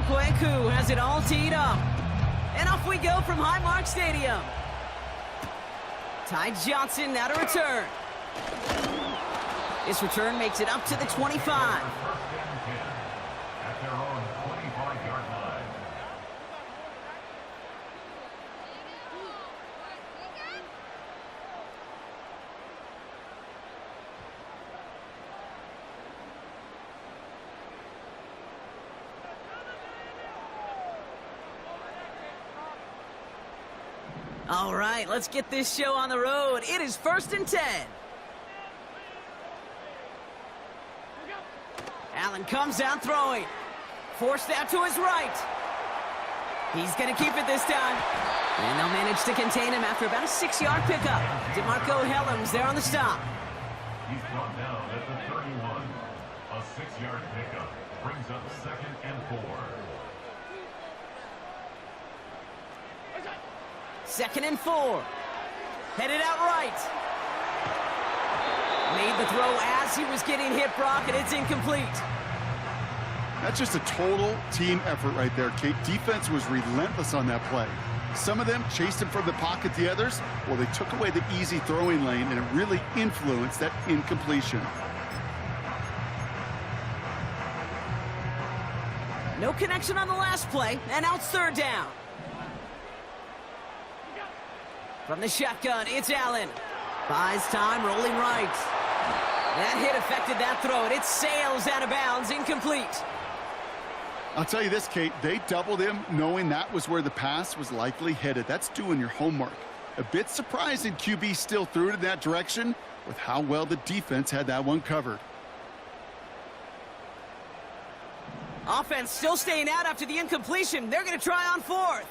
L: Kweku has it all teed up. And off we go from Highmark Stadium. Ty Johnson now to return. His return makes it up to the 25.
G: At their own 25-yard line.
L: All right, let's get this show on the road. It is 1st and 10. Allen comes down throwing. Forced out to his right. He's going to keep it this time. And they'll manage to contain him after about a 6-yard pickup. DeMarco Hellams there on the stop.
G: He's brought down at the 31. A 6-yard pickup brings up 2nd and 4.
L: 2nd and 4. Headed out right. Made the throw as he was getting hit, Brock, and it's incomplete.
M: That's just a total team effort right there, Kate. Defense was relentless on that play. Some of them chased him from the pocket, the others, well, they took away the easy throwing lane, and it really influenced that incompletion.
L: No connection on the last play, and now it's 3rd down. From the shotgun, it's Allen. Buys time, rolling right. That hit affected that throw, and it sails out of bounds, incomplete.
M: I'll tell you this, Kate, they doubled him knowing that was where the pass was likely headed. That's doing your homework. A bit surprising QB still threw it in that direction with how well the defense had that one covered.
L: Offense still staying out after the incompletion. They're going to try on 4th.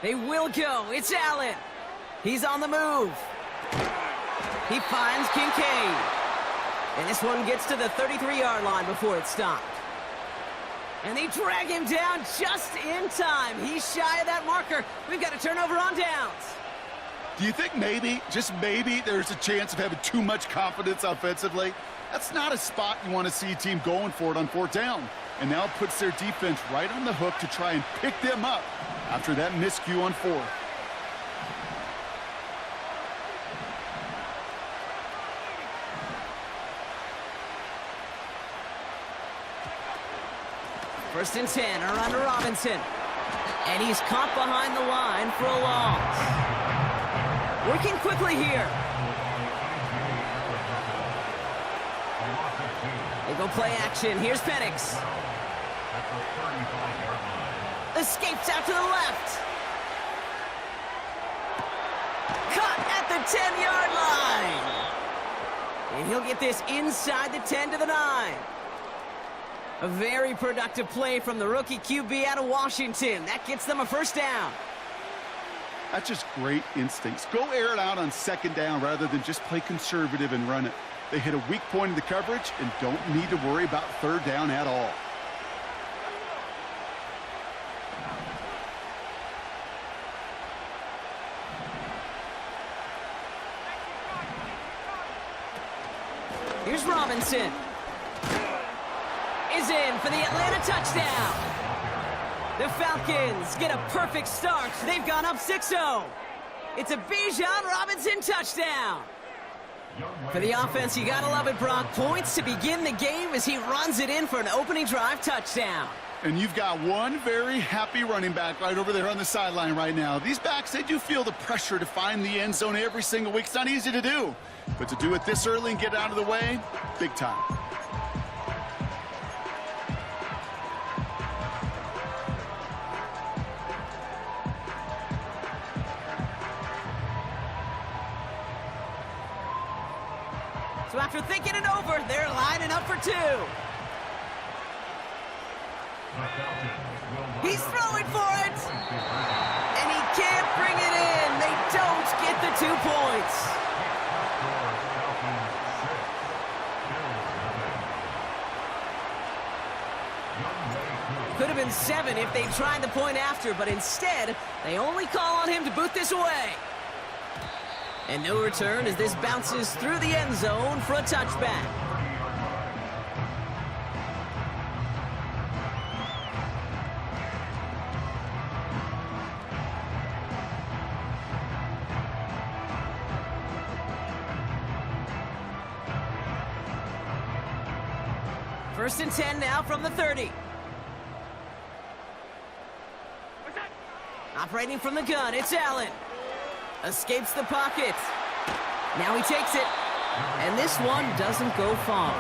L: They will go. It's Allen. He's on the move. He finds Kincaid. And this one gets to the 33-yard line before it's stopped. And they drag him down just in time. He's shy of that marker. We've got a turnover on downs.
M: Do you think maybe, just maybe, there's a chance of having too much confidence offensively? That's not a spot you want to see a team going for it on 4th down. And now it puts their defense right on the hook to try and pick them up after that miscue on 4th.
L: First and 10, around to Robinson. And he's caught behind the line for a loss. Working quickly here. They go play action. Here's Penix. Escapes out to the left. Caught at the 10-yard line. And he'll get this inside the 10 to the 9. A very productive play from the rookie QB out of Washington. That gets them a 1st down.
M: That's just great instincts. Go air it out on 2nd down rather than just play conservative and run it. They hit a weak point in the coverage and don't need to worry about 3rd down at all.
L: Here's Robinson. Is in for the Atlanta touchdown. The Falcons get a perfect start. They've gone up 6-0. It's a Bijan Robinson touchdown. For the offense, you gotta love it, Brock. Points to begin the game as he runs it in for an opening drive touchdown.
M: And you've got one very happy running back right over there on the sideline right now. These backs, they do feel the pressure to find the end zone every single week. It's not easy to do. But to do it this early and get out of the way, big time.
L: So after thinking it over, they're lining up for 2. He's throwing for it. And he can't bring it in. They don't get the 2 points. Could have been 7 if they tried the point after, but instead, they only call on him to boot this away. And no return as this bounces through the end zone for a touchback. First and 10 now from the 30. Operating from the gun, it's Allen. Escapes the pocket. Now he takes it. And this one doesn't go far.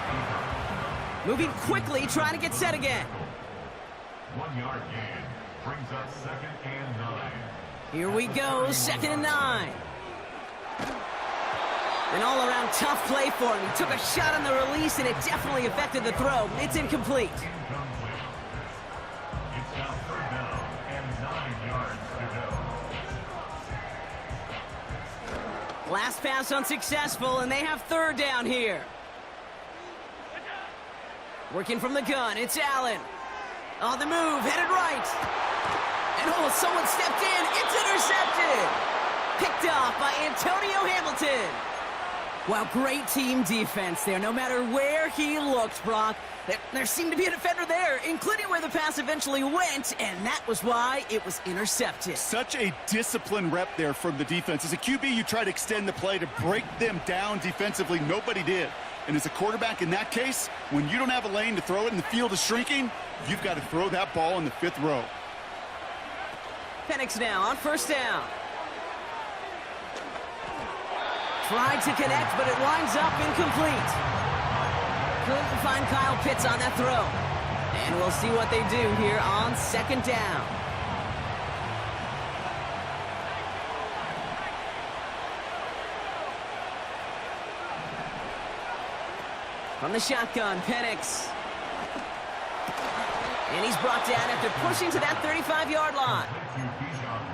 L: Moving quickly, trying to get set again.
G: 1 yard gain brings up 2nd and 9.
L: Here we go, 2nd and 9. An all-around tough play for him. He took a shot on the release, and it definitely affected the throw. It's incomplete.
G: It's now 3rd down and 9 yards to go.
L: Last pass unsuccessful, and they have 3rd down here. Working from the gun, it's Allen. On the move, headed right. And someone stepped in. It's intercepted. Picked off by Antonio Hamilton. Wow, great team defense there. No matter where he looked, Brock, there seemed to be a defender there, including where the pass eventually went, and that was why it was intercepted.
M: Such a disciplined rep there from the defense. As a QB, you try to extend the play to break them down defensively. Nobody did. And as a quarterback in that case, when you don't have a lane to throw it and the field is shrinking, you've got to throw that ball in the 5th row.
L: Penix now on 1st down. Tried to connect, but it winds up incomplete. Couldn't find Kyle Pitts on that throw. And we'll see what they do here on 2nd down. From the shotgun, Penix. And he's brought down after pushing to that 35-yard line.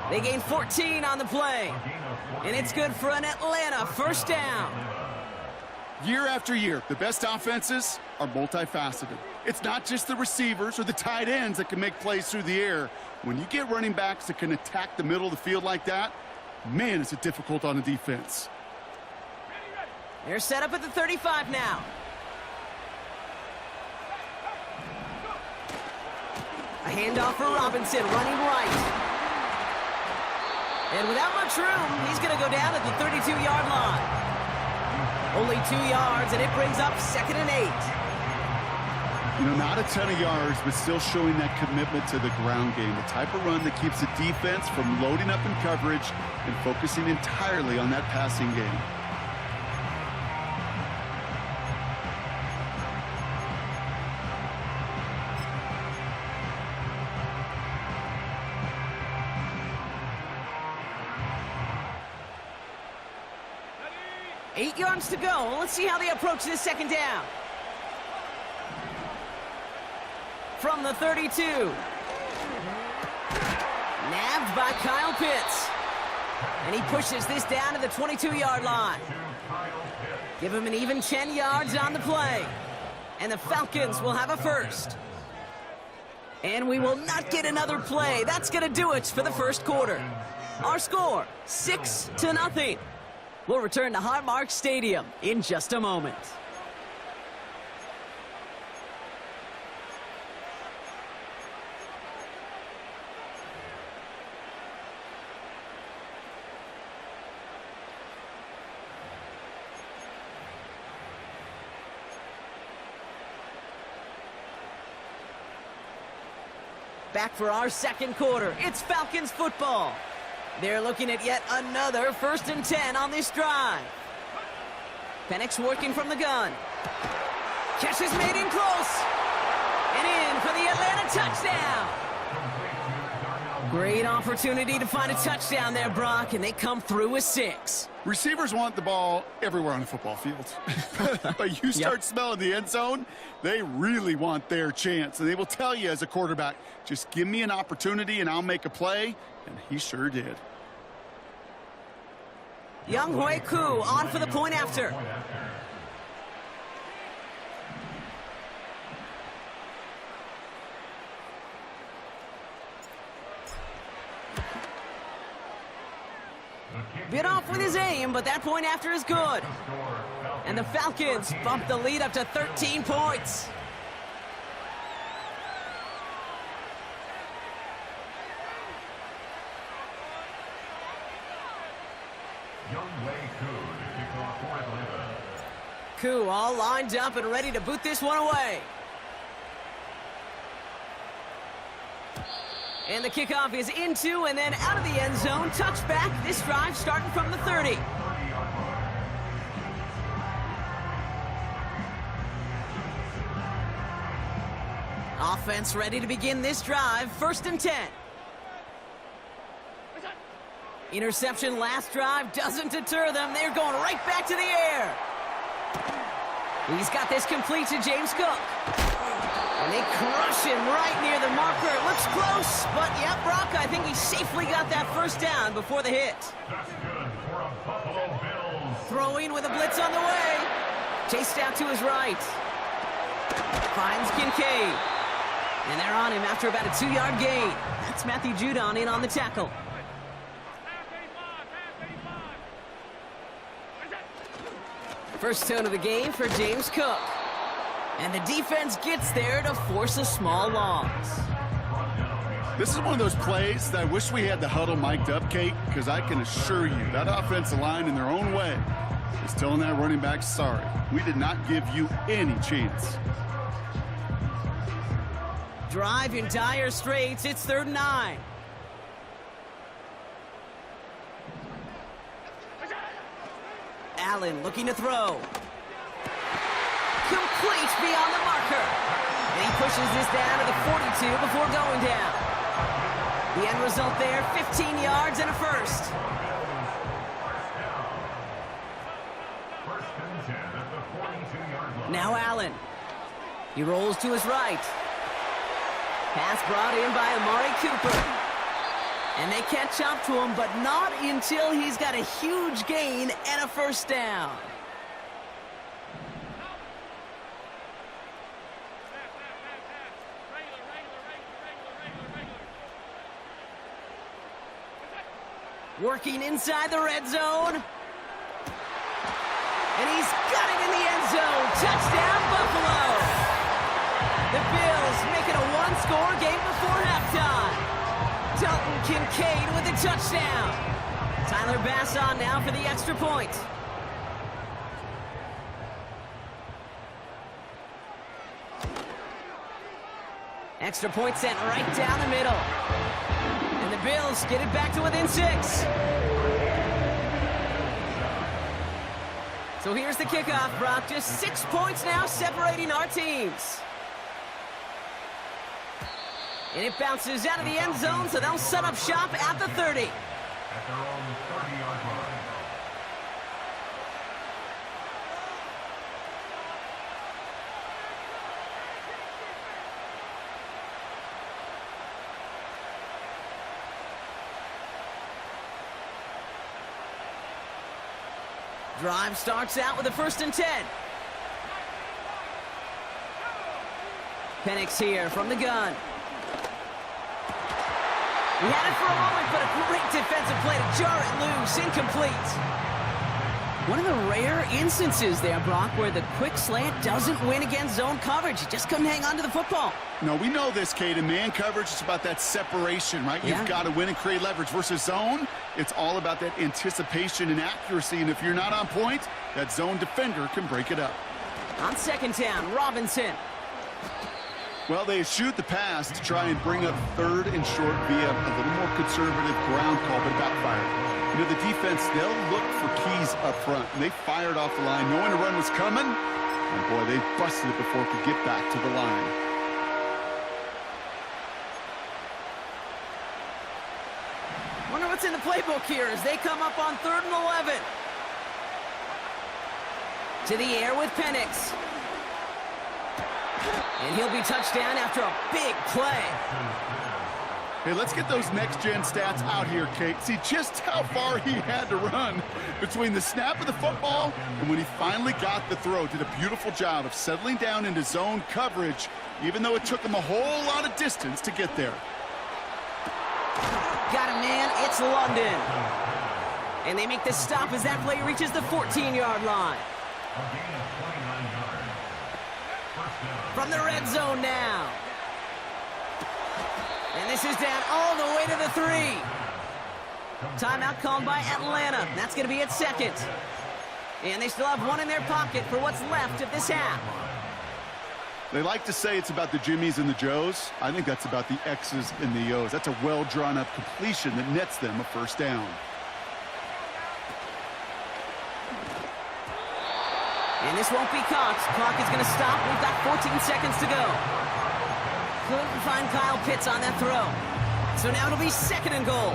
L: They gain 14 on the play. And it's good for an Atlanta 1st down.
M: Year after year, the best offenses are multifaceted. It's not just the receivers or the tight ends that can make plays through the air. When you get running backs that can attack the middle of the field like that, man, is it difficult on a defense.
L: They're set up at the 35 now. A handoff for Robinson, running right. And without much room, he's going to go down at the 32-yard line. Only 2 yards, and it brings up 2nd and 8.
M: You know, not a ton of yards, but still showing that commitment to the ground game. The type of run that keeps the defense from loading up in coverage and focusing entirely on that passing game.
L: Eight yards to go. Let's see how they approach this 2nd down. From the 32. Nabbed by Kyle Pitts. And he pushes this down to the 22-yard line. Give him an even 10 yards on the play. And the Falcons will have a 1st. And we will not get another play. That's going to do it for the 1st quarter. Our score, 6-0. We'll return to Highmark Stadium in just a moment. Back for our 2nd quarter. It's Falcons football. They're looking at yet another 1st and 10 on this drive. Penix working from the gun. Catch is made in close. And in for the Atlanta touchdown. Great opportunity to find a touchdown there, Brock, and they come through with 6.
M: Receivers want the ball everywhere on the football field. But you start smelling the end zone, they really want their chance. And they will tell you as a quarterback, just give me an opportunity and I'll make a play. And he sure did.
L: Younghoe Koo on for the point after. Bit off with his aim, but that point after is good. And the Falcons bump the lead up to 13 points. Koo all lined up and ready to boot this one away. And the kickoff is into and then out of the end zone. Touchback. This drive starting from the 30. Offense ready to begin this drive. 1st and 10. Interception last drive doesn't deter them. They're going right back to the air. He's got this complete to James Cook. And they crush him right near the marker. It looks close, but yeah, Brock, I think he safely got that first down before the hit.
G: That's good for a Buffalo Bills.
L: Throwing with a blitz on the way. Chased out to his right. Finds Kincaid. And they're on him after about a 2-yard gain. That's Matthew Judon in on the tackle. First tone of the game for James Cook. And the defense gets there to force a small loss.
M: This is one of those plays that I wish we had the huddle mic'd up, Kate, because I can assure you that offensive line in their own way is telling that running back, sorry, we did not give you any chance.
L: Drive in dire straits. It's 3rd and 9. Allen looking to throw. Complete beyond the marker. And he pushes this down to the 42 before going down. The end result there, 15 yards and a first.
G: First and 10 at the 42-yard line.
L: Now Allen. He rolls to his right. Pass brought in by Amari Cooper. And they catch up to him, but not until he's got a huge gain and a first down. Working inside the red zone. And he's got it in the end zone. Touchdown, Buffalo. The Bills make it a one-score game before halftime. Dalton Kincaid with a touchdown. Tyler Bass on now for the extra point. Extra point sent right down the middle. And the Bills get it back to within 6. So here's the kickoff, Brock. Just 6 points now separating our teams. And it bounces out of the end zone, so they'll set up shop at the 30.
G: At their own 30-yard line.
L: Drive starts out with a 1st and 10. Penix here from the gun. He had it for a moment, but a great defensive play to jar it loose. Incomplete. One of the rare instances there, Brock, where the quick slant doesn't win against zone coverage. You just couldn't hang on to the football.
M: No, we know this, Kate. In man coverage, it's about that separation, right? Yeah. You've got to win and create leverage. Versus zone, it's all about that anticipation and accuracy. And if you're not on point, that zone defender can break it up.
L: On 2nd down, Robinson.
M: Well, they shoot the pass to try and bring up 3rd and short via a little more conservative ground call, but backfired. You know, the defense, they'll look for keys up front. And they fired off the line knowing a run was coming. And boy, they busted it before it could get back to the line.
L: Wonder what's in the playbook here as they come up on 3rd and 11. To the air with Penix. And he'll be touchdown after a big play.
M: Hey, let's get those next-gen stats out here, Kate. See just how far he had to run between the snap of the football and when he finally got the throw. Did a beautiful job of settling down into zone coverage, even though it took him a whole lot of distance to get there.
L: Got him, man. It's London. And they make the stop as that play reaches the 14-yard line. From the red zone now. And this is down all the way to the 3. Timeout called by Atlanta. That's going to be its 2nd. And they still have one in their pocket for what's left of this half.
M: They like to say it's about the Jimmies and the Joes. I think that's about the X's and the O's. That's a well-drawn-up completion that nets them a first down.
L: And this won't be caught. Clock is going to stop. We've got 14 seconds to go. Couldn't find Kyle Pitts on that throw. So now it'll be 2nd and goal.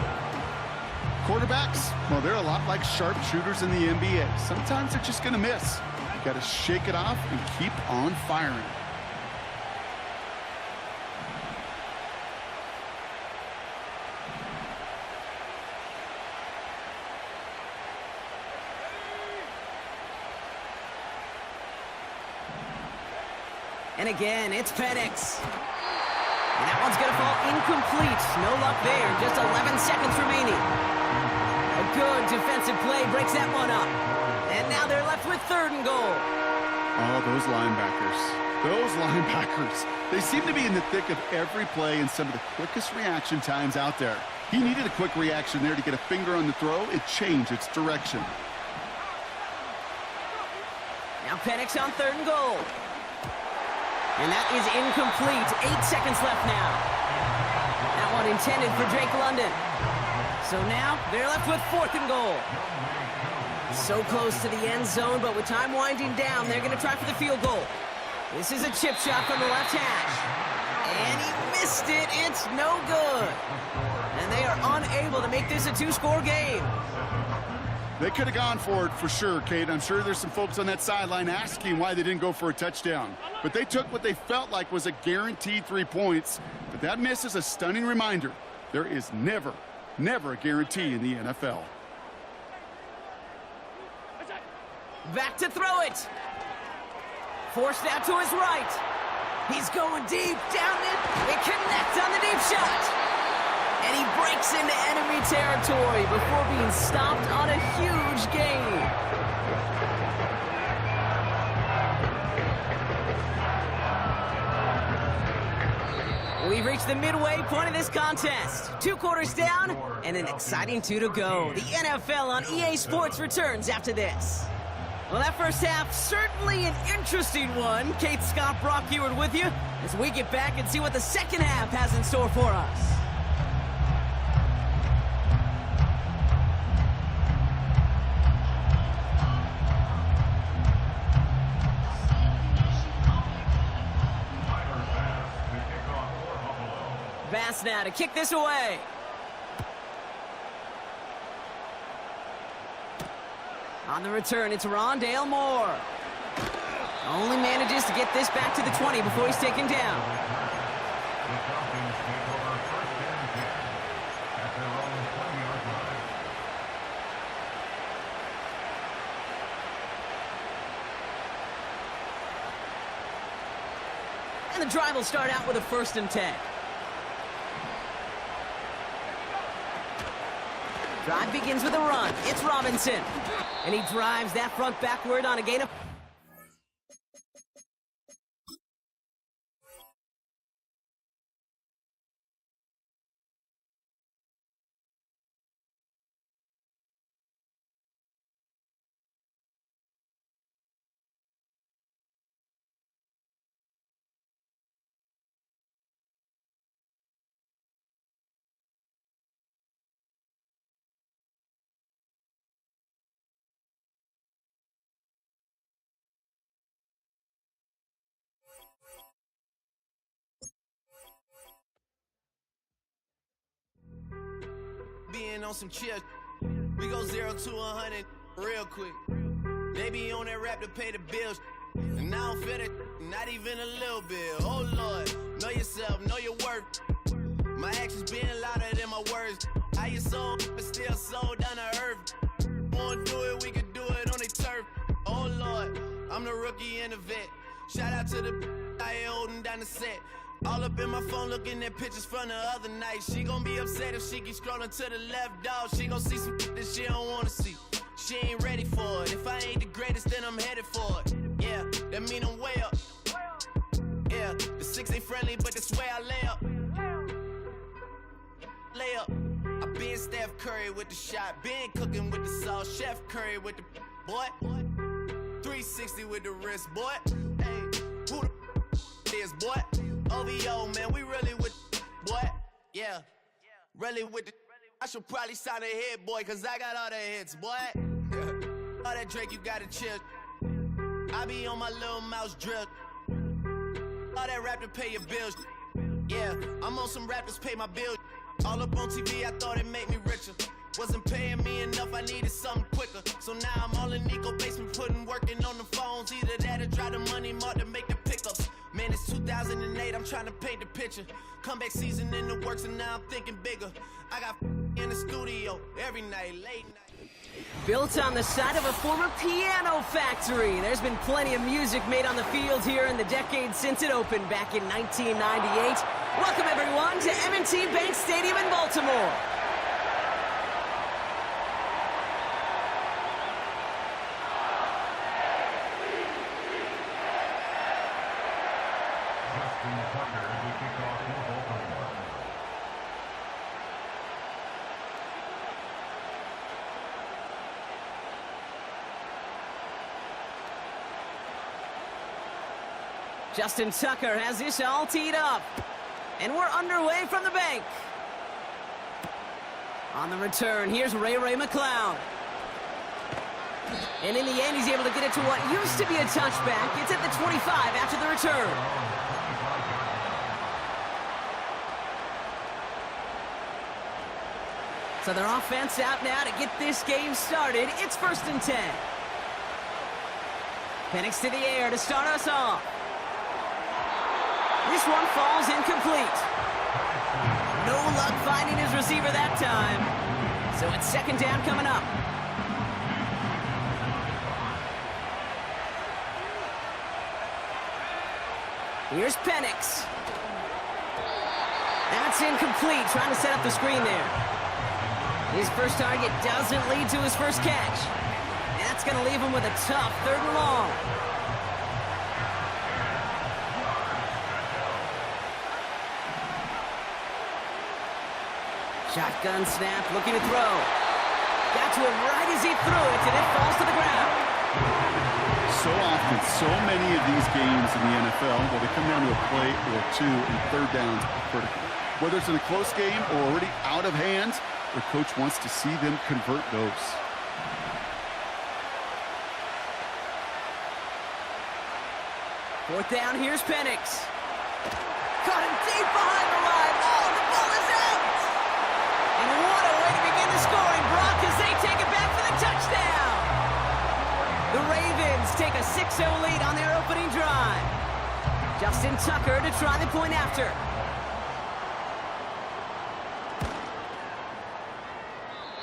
M: Quarterbacks, well, they're a lot like sharpshooters in the NBA. Sometimes they're just going to miss. You got to shake it off and keep on firing.
L: And again, it's Penix. And that one's going to fall incomplete. No luck there. Just 11 seconds remaining. A good defensive play breaks that one up. And now they're left with 3rd and goal.
M: Oh, those linebackers. Those linebackers. They seem to be in the thick of every play and some of the quickest reaction times out there. He needed a quick reaction there to get a finger on the throw. It changed its direction.
L: Now Penix on 3rd and goal. And that is incomplete. 8 seconds left now. That one intended for Drake London. So now they're left with 4th and goal. So close to the end zone, but with time winding down, they're going to try for the field goal. This is a chip shot from the left hash. And he missed it. It's no good. And they are unable to make this a 2-score game.
M: They could have gone for it for sure, Kate. I'm sure there's some folks on that sideline asking why they didn't go for a touchdown. But they took what they felt like was a guaranteed 3 points. But that miss is a stunning reminder. There is never a guarantee in the NFL.
L: Back to throw it. Forced out to his right. He's going deep, down it. They connect on the deep shot. And he breaks into enemy territory before being stopped on a huge gain. We've reached the midway point of this contest. 2 quarters down and an exciting 2 to go. The NFL on EA Sports returns after this. Well, that first half, certainly an interesting one. Kate, Scott, Brock Ewart with you as we get back and see what the second half has in store for us. Bass now to kick this away. On the return, it's Rondale Moore. Only manages to get this back to the 20 before he's taken down. And the drive will start out with a 1st and 10. Drive begins with a run. It's Robinson. And he drives that front backward on a gain of...
A: Being on some chill, we go 0 to 100 real quick. They be on that rap to pay the bills, and I don't feel it, not even a little bit. Oh Lord, know yourself, know your worth. My actions being louder than my words. How you sold, but still sold down to earth. Wanna do it, we can do it on the turf. Oh Lord, I'm the rookie and the vet. Shout out to the I ain't holding down the set. All up in my phone looking at pictures from the other night. She gon' be upset if she keeps scrolling to the left, dog. She gon' see some that she don't wanna see. She ain't ready for it. If I ain't the greatest, then I'm headed for it. Yeah, that mean I'm way up. Yeah, the 6 ain't friendly, but that's where I lay up. Lay up. I been Steph Curry with the shot. Been cooking with the sauce. Chef Curry with the boy. 360 with the wrist, boy. Hey, who the is, boy? OVO, man, we really with boy. Yeah, really with the. I should probably sign a hit, boy, cause I got all the hits, boy. All that Drake, you gotta chill. I be on my little mouse drip. All that rap to pay your bills. Yeah, I'm on some rappers pay my bills. All up on TV, I thought it made me richer. Wasn't paying me enough, I needed something quicker. So now I'm all in Nico basement, working on the phones. Either that or drive the money mark to make the pickups. Man, it's 2008, I'm trying to paint the picture. Comeback season in the works, and now I'm thinking bigger. I got in the studio every night, late night.
L: Built on the side of a former piano factory, there's been plenty of music made on the field here in the decade since it opened back in 1998. Welcome, everyone, to M&T Bank Stadium in Baltimore. Justin Tucker has this all teed up. And we're underway from the bank. On the return, here's Ray McCloud. And in the end, he's able to get it to what used to be a touchback. It's at the 25 after the return. So their offense out now to get this game started. It's 1st and 10. Penix to the air to start us off. This one falls incomplete. No luck finding his receiver that time. So it's 2nd down coming up. Here's Penix. That's incomplete, trying to set up the screen there. His first target doesn't lead to his first catch. And that's going to leave him with a tough 3rd and long. Shotgun snap, looking to throw. Got to him right as he threw it, and it falls to the ground.
M: So often, so many of these games in the NFL, where they come down to a play or two, and 3rd downs are critical. Whether it's in a close game or already out of hand, their coach wants to see them convert those.
L: Fourth down, here's Penix. Caught him deep behind the line. Oh, the ball is out! And what a way to begin the scoring, Brock, as they take it back for the touchdown. The Ravens take a 6-0 lead on their opening drive. Justin Tucker to try the point after.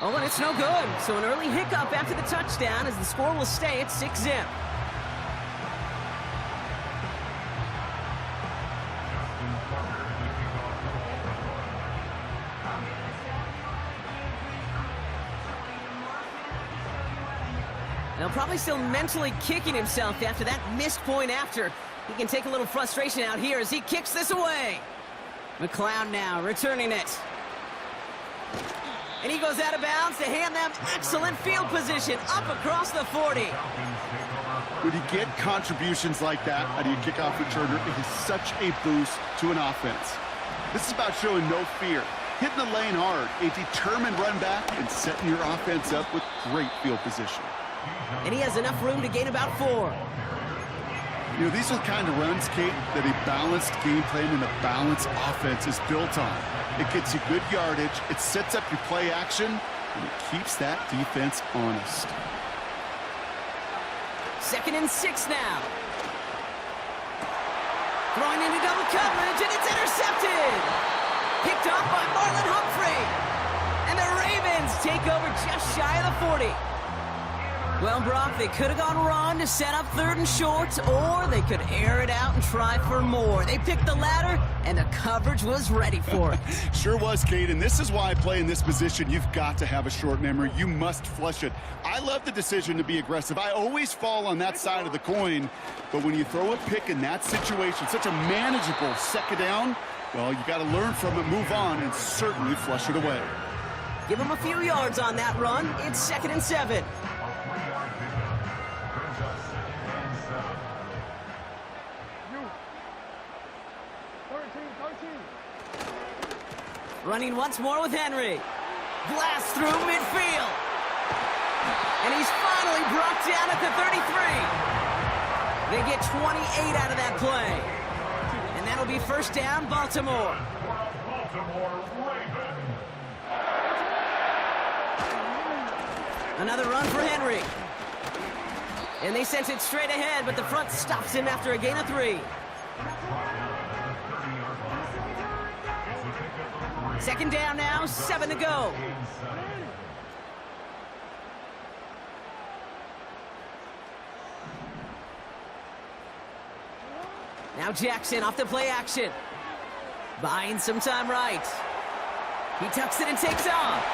L: Oh, and it's no good. So an early hiccup after the touchdown as the score will stay at 6-0. Now probably still mentally kicking himself after that missed point after. He can take a little frustration out here as he kicks this away. McCloud now returning it. And he goes out of bounds to hand them excellent field position up across the 40.
M: When you get contributions like that out of your kickoff returner, it is such a boost to an offense. This is about showing no fear, hitting the lane hard, a determined run back, and setting your offense up with great field position.
L: And he has enough room to gain about 4.
M: You know, these are the kind of runs, Kate, that a balanced game plan and a balanced offense is built on. It gets you good yardage, it sets up your play action, and it keeps that defense honest.
L: 2nd and 6 now. Throwing into double coverage, and it's intercepted. Picked off by Marlon Humphrey. And the Ravens take over just shy of the 40. Well, Brock, they could have gone run to set up 3rd and short, or they could air it out and try for more. They picked the latter, and the coverage was ready for it.
M: Sure was, Kate, and this is why playing this position, you've got to have a short memory. You must flush it. I love the decision to be aggressive. I always fall on that side of the coin, but when you throw a pick in that situation, such a manageable 2nd down, well, you got to learn from it, move on, and certainly flush it away.
L: Give him a few yards on that run. It's 2nd and 7. Running once more with Henry. Blast through midfield. And he's finally brought down at the 33. They get 28 out of that play. And that'll be 1st down, Baltimore. Another run for Henry. And they sent it straight ahead, but the front stops him after a gain of 3. Second down now, 7 to go. Now Jackson off the play action. Buying some time right. He tucks it and takes off.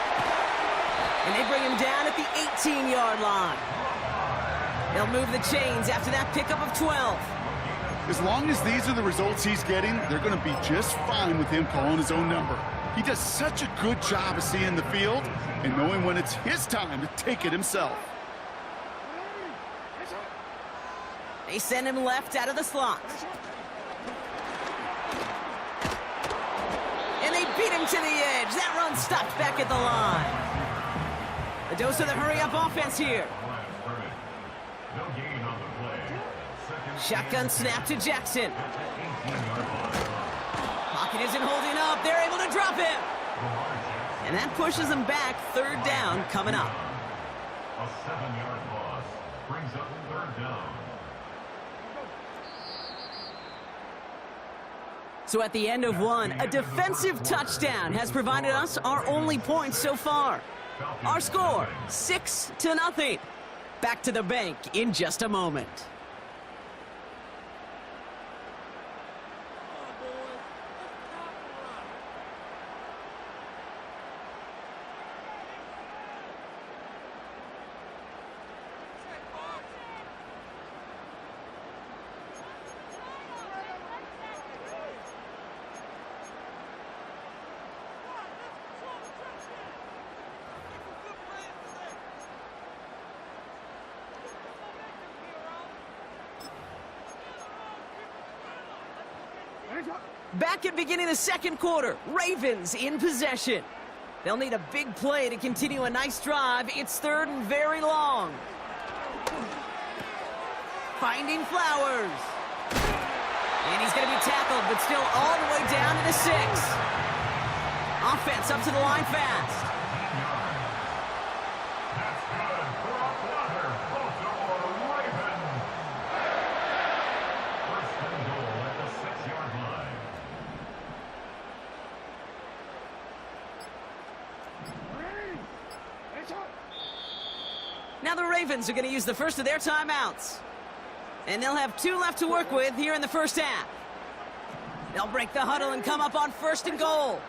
L: And they bring him down at the 18-yard line. They'll move the chains after that pickup of 12.
M: As long as these are the results he's getting, they're going to be just fine with him calling his own number. He does such a good job of seeing the field and knowing when it's his time to take it himself.
L: They send him left out of the slot. And they beat him to the edge. That run stopped back at the line. A dose of the hurry-up offense here. Shotgun snap to Jackson. Pocket isn't holding up. They're able to drop him. And that pushes them back. Third down coming up.
G: A 7-yard loss brings up third down.
L: So at the end of one, a defensive touchdown has provided us our only points so far. Our score, 6-0. Back to the bank in just a moment. Back at beginning the second quarter, Ravens in possession. They'll need a big play to continue a nice drive. It's third and very long. Finding Flowers. And he's going to be tackled, but still all the way down to the 6. Offense up to the line fast. Now the Ravens are going to use the first of their timeouts. And they'll have 2 left to work with here in the first half. They'll break the huddle and come up on 1st and goal.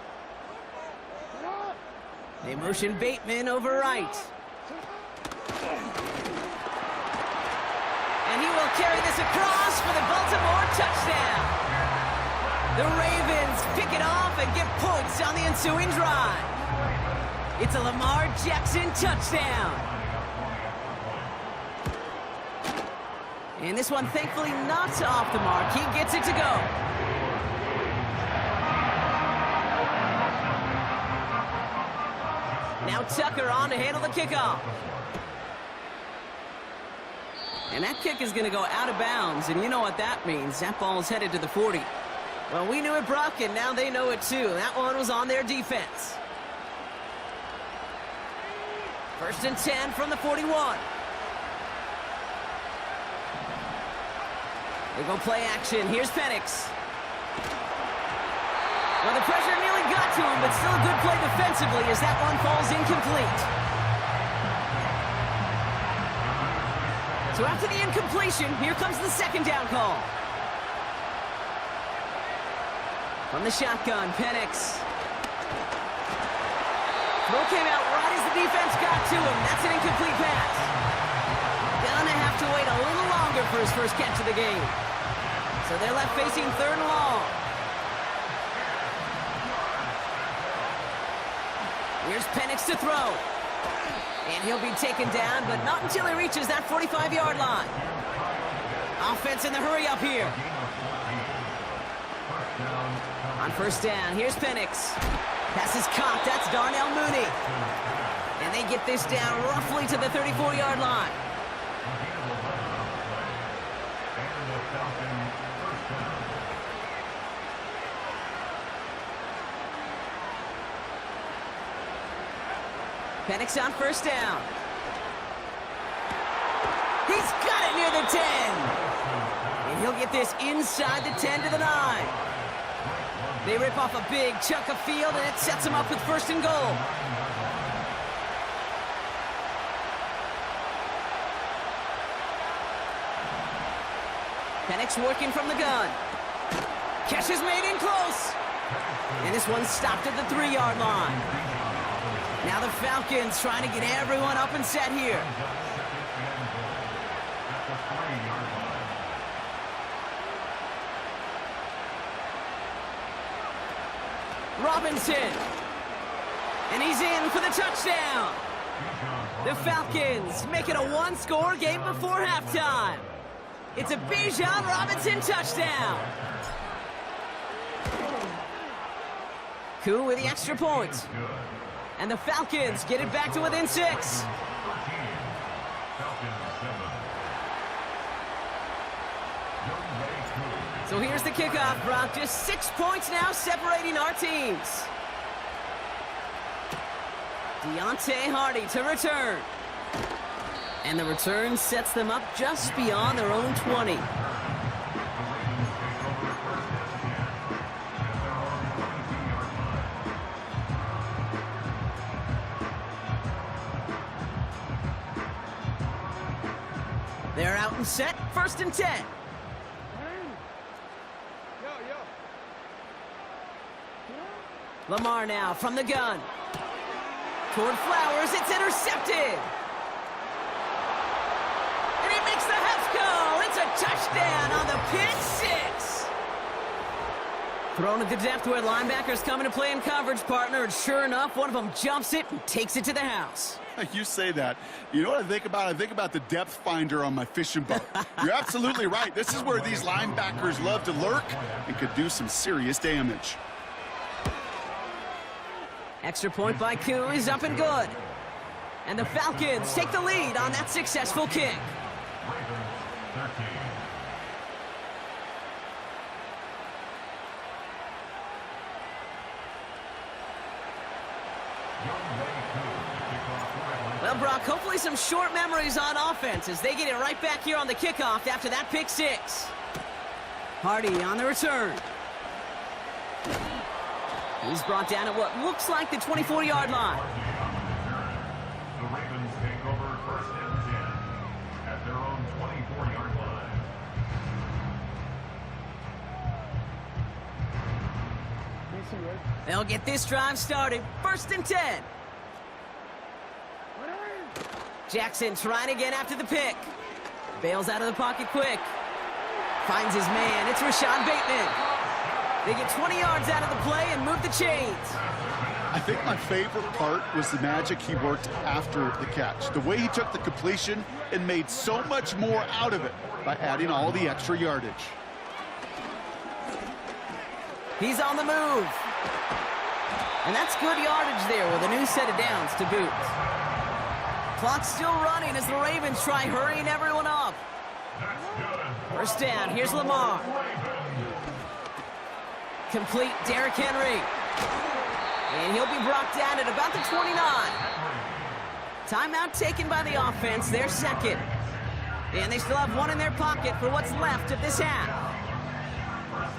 L: They motion Bateman over right. And he will carry this across for the Baltimore touchdown. The Ravens pick it off and get points on the ensuing drive. It's a Lamar Jackson touchdown. And this one, thankfully, not off the mark. He gets it to go. Now Tucker on to handle the kickoff. And that kick is going to go out of bounds, and you know what that means. That ball is headed to the 40. Well, we knew it, Brock, and now they know it too. That one was on their defense. 1st and 10 from the 41. They go play action. Here's Penix. Well, the pressure nearly got to him, but still a good play defensively as that one falls incomplete. So after the incompletion, here comes the 2nd down call. From the shotgun, Penix. Throw came out right as the defense got to him. That's an incomplete pass. Gonna have to wait a little longer for his first catch of the game. So they're left facing 3rd and long. Here's Penix to throw. And he'll be taken down, but not until he reaches that 45-yard line. Offense in the hurry up here. On 1st down, here's Penix. Pass is caught. That's Darnell Mooney. And they get this down roughly to the 34-yard line. Penix on 1st down. He's got it near the 10. And he'll get this inside the 10 to the 9. They rip off a big chunk of field, and it sets them up with 1st and goal. Penix working from the gun. Catch is made in close. And this one's stopped at the 3-yard line. Now the Falcons trying to get everyone up and set here. Robinson. And he's in for the touchdown. The Falcons make it a 1-score game before halftime. It's a Bijan Robinson touchdown. Koo with the extra point. And the Falcons get it back to within 6. So here's the kickoff, Brock. Just 6 points now separating our teams. Deontay Hardy to return. And the return sets them up just beyond their own 20. They're out and set, 1st and 10. Lamar now from the gun. Toward Flowers, it's intercepted. And he makes the Hefco. It's a touchdown on the pick 6. Thrown at the depth where linebackers come into play in coverage, partner. And sure enough, one of them jumps it and takes it to the house.
M: You say that. You know what I think about? I think about the depth finder on my fishing boat. You're absolutely right. This is where these linebackers love to lurk and could do some serious damage.
L: Extra point by Koo is up and good. And the Falcons take the lead on that successful kick. Well, Brock, hopefully some short memories on offense as they get it right back here on the kickoff after that pick 6. Hardy on the return. He's brought down at what looks like the 24-yard line.
G: The Ravens take over 1st and 10 at their own 24-yard line.
L: They'll get this drive started. 1st and 10. Jackson trying again after the pick. Bails out of the pocket quick. Finds his man. It's Rashad Bateman. They get 20 yards out of the play and move the chains.
M: I think my favorite part was the magic he worked after the catch. The way he took the completion and made so much more out of it by adding all the extra yardage.
L: He's on the move. And that's good yardage there with a new set of downs to boot. Clock's still running as the Ravens try hurrying everyone up. 1st down, here's Lamar. Complete Derrick Henry. And he'll be brought down at about the 29. Timeout taken by the offense, their 2nd. And they still have one in their pocket for what's left of this half.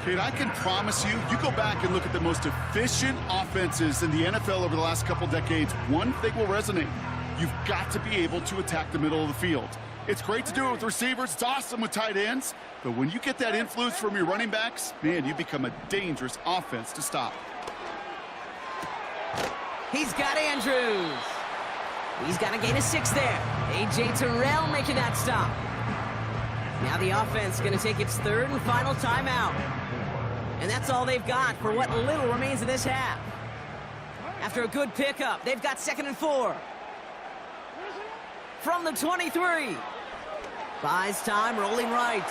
M: Kate, I can promise you, you go back and look at the most efficient offenses in the NFL over the last couple decades, one thing will resonate. You've got to be able to attack the middle of the field. It's great to do it with receivers. It's awesome with tight ends. But when you get that influence from your running backs, man, you become a dangerous offense to stop.
L: He's got Andrews. He's got a gain of 6 there. A.J. Terrell making that stop. Now the offense going to take its 3rd and final timeout. And that's all they've got for what little remains of this half. After a good pickup, they've got 2nd and 4. From the 23. Buys time, rolling right.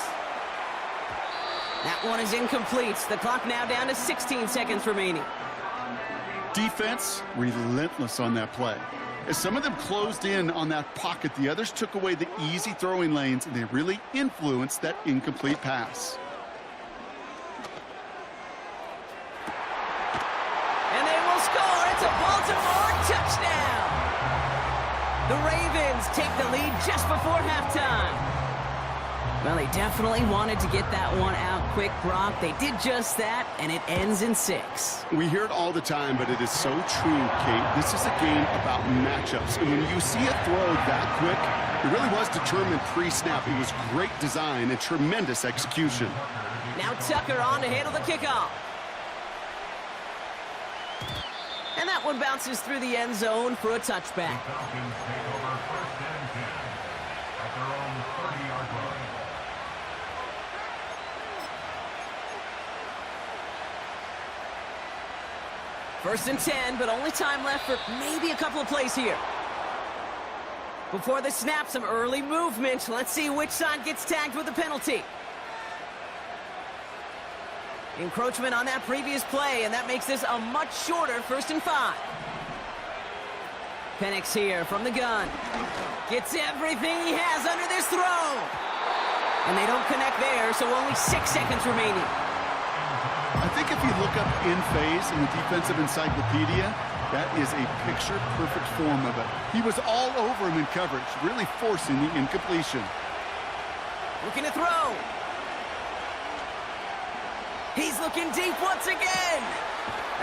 L: That one is incomplete. The clock now down to 16 seconds remaining.
M: Defense, relentless on that play. As some of them closed in on that pocket, the others took away the easy throwing lanes, and they really influenced that incomplete pass.
L: And they will score. It's a Baltimore touchdown. The Ravens take the lead just before halftime. Well, they definitely wanted to get that one out quick, Brock. They did just that, and it ends in 6.
M: We hear it all the time, but it is so true, Kate. This is a game about matchups. And when you see a throw that quick, it really was determined pre-snap. It was great design and tremendous execution.
L: Now Tucker on to handle the kickoff. And that one bounces through the end zone for a touchback.
G: The Falcons take over 1st and 10 at their own 30-yard line.
L: First and 10, but only time left for maybe a couple of plays here. Before the snap, some early movement. Let's see which side gets tagged with a penalty. Encroachment on that previous play, and that makes this a much shorter 1st and 5. Penix here from the gun. Gets everything he has under this throw. And they don't connect there, so only 6 seconds remaining.
M: I think if you look up in phase in the defensive encyclopedia, that is a picture-perfect form of it. He was all over him in coverage, really forcing the incompletion.
L: Looking to throw. He's looking deep once again.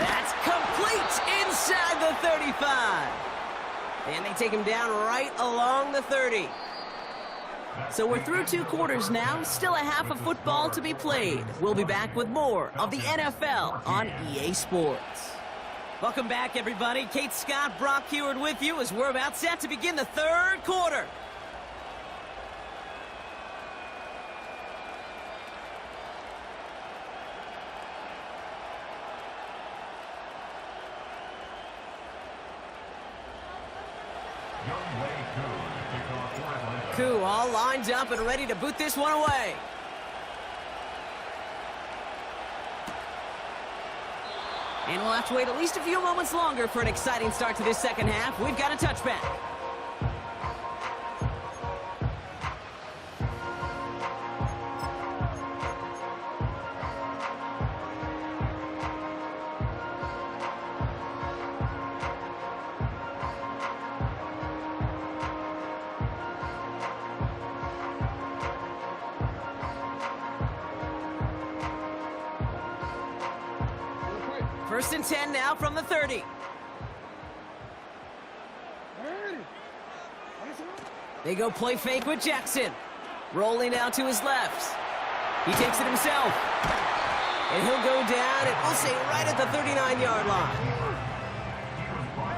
L: That's complete inside the 35. And they take him down right along the 30. So we're through 2 quarters now, still a half of football to be played. We'll be back with more of the NFL on EA Sports. Welcome back, everybody. Kate Scott, Brock Huard with you as we're about set to begin the 3rd quarter. Koo all lined up and ready to boot this one away. And we'll have to wait at least a few moments longer for an exciting start to this second half. We've got a touchback. First and 10 now from the 30. They go play fake with Jackson. Rolling out to his left. He takes it himself. And he'll go down, and we'll say right at the 39-yard line.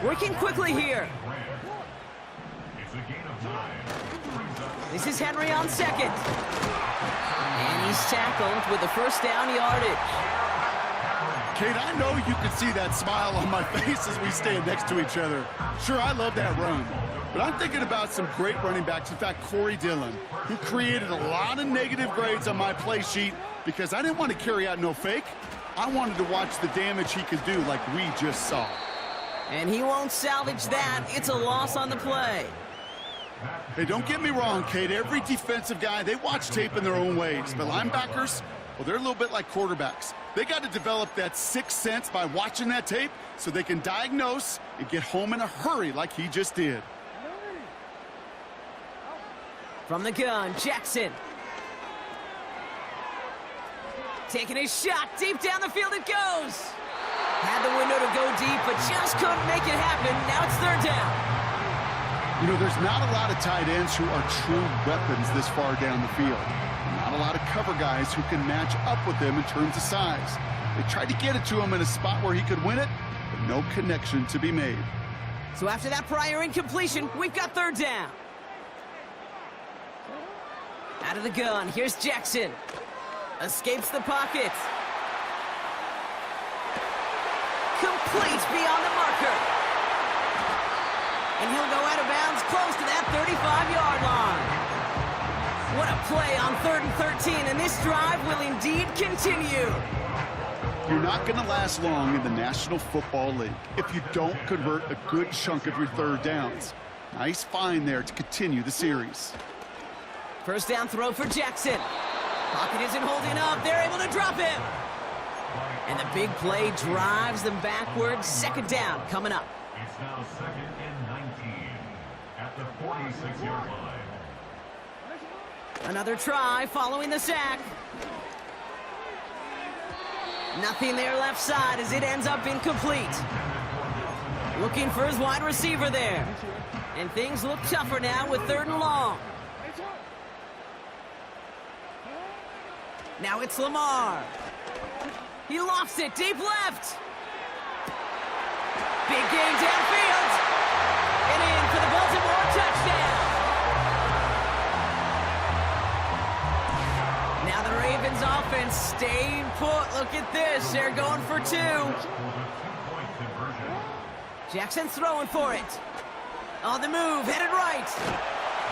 L: Working quickly here. This is Henry on second. And he's tackled with the first down yardage.
M: Kate, I know you can see that smile on my face as we stand next to each other. Sure, I love that run. But I'm thinking about some great running backs. In fact, Corey Dillon, who created a lot of negative grades on my play sheet because I didn't want to carry out no fake. I wanted to watch the damage he could do like we just saw.
L: And he won't salvage that. It's a loss on the play.
M: Hey, don't get me wrong, Kate. Every defensive guy, they watch tape in their own ways. But linebackers, well, they're a little bit like quarterbacks. They got to develop that sixth sense by watching that tape so they can diagnose and get home in a hurry like he just did.
L: From the gun, Jackson. Taking his shot, deep down the field it goes. Had the window to go deep, but just couldn't make it happen. Now it's 3rd down.
M: You know, there's not a lot of tight ends who are true weapons this far down the field. Not a lot of cover guys who can match up with them in terms of size. They tried to get it to him in a spot where he could win it, but no connection to be made.
L: So after that prior incompletion, we've got 3rd down. Out of the gun, here's Jackson. Escapes the pocket. Complete beyond the marker. And he'll go out of bounds close to that 35-yard line. What a play on 3rd and 13, and this drive will indeed continue.
M: You're not going to last long in the National Football League if you don't convert a good chunk of your 3rd downs. Nice find there to continue the series.
L: First down throw for Jackson. Pocket isn't holding up. They're able to drop him. And the big play drives them backwards. 2nd down coming up.
G: It's now 2nd and 19. at the 46-yard line.
L: Another try following the sack. Nothing there left side as it ends up incomplete. Looking for his wide receiver there. And things look tougher now with 3rd and long. Now it's Lamar. He lofts it deep left. Big game downfield. And in for the Baltimore touchdown. Now the Ravens offense staying put. Look at this. They're going for 2. Jackson throwing for it. On the move, headed right.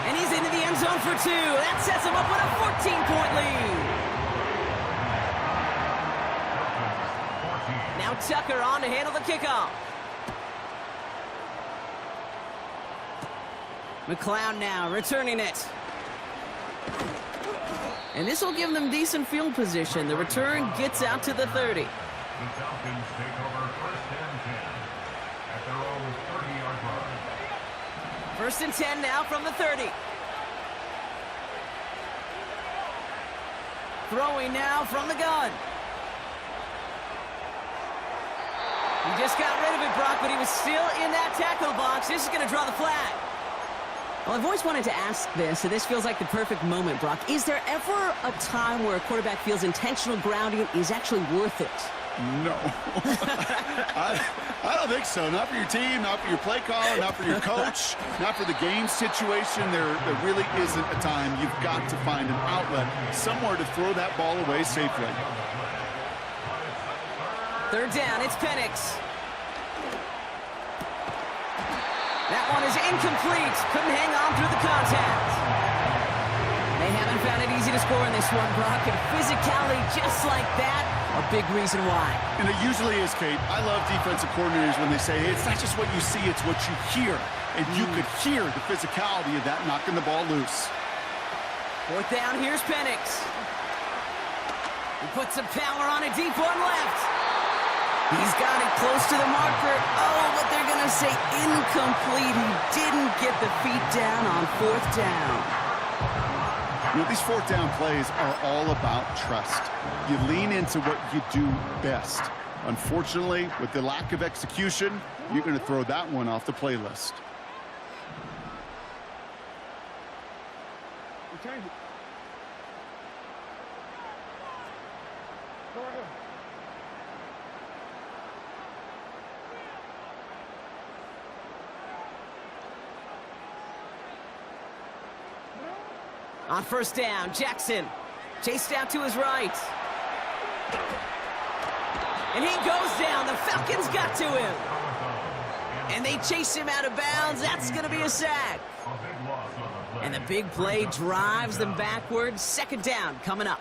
L: And he's into the end zone for 2. That sets him up with a 14-point lead. Now Tucker on to handle the kickoff. McLeod now returning it. And this will give them decent field position. The return gets out to the 30.
G: The Falcons take over 1st and 10 at their own 30-yard line.
L: 1st and 10 now from the 30. Throwing now from the gun. He just got rid of it, Brock, but he was still in that tackle box. This is going to draw the flag.
N: Well, I've always wanted to ask this, so this feels like the perfect moment, Brock. Is there ever a time where a quarterback feels intentional grounding is actually worth it?
M: No. I don't think so. Not for your team, not for your play caller, not for your coach, not for the game situation. There really isn't a time. You've got to find an outlet, somewhere to throw that ball away safely.
L: 3rd down, it's Penix. That one is incomplete. Couldn't hang on through the contact. They haven't found it easy to score in this one, Brock. And physicality just like that, a big reason why.
M: And it usually is, Kate. I love defensive coordinators when they say, hey, it's not just what you see, it's what you hear. And you could hear the physicality of that knocking the ball loose.
L: 4th down, here's Penix. He puts some power on it, deep one left. He's got it close to the marker. Oh, but they're going to say incomplete. He didn't get the feet down on 4th down.
M: You know, these 4th down plays are all about trust. You lean into what you do best. Unfortunately, with the lack of execution, you're going to throw that one off the playlist.
L: On 1st down, Jackson chased out to his right. And he goes down. The Falcons got to him. And they chase him out of bounds. That's going to be a sack. And the big play drives them backwards. 2nd down coming up.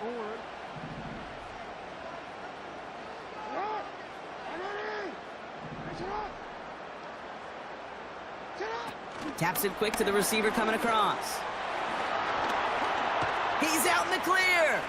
L: Taps it quick to the receiver coming across. He's out in the clear.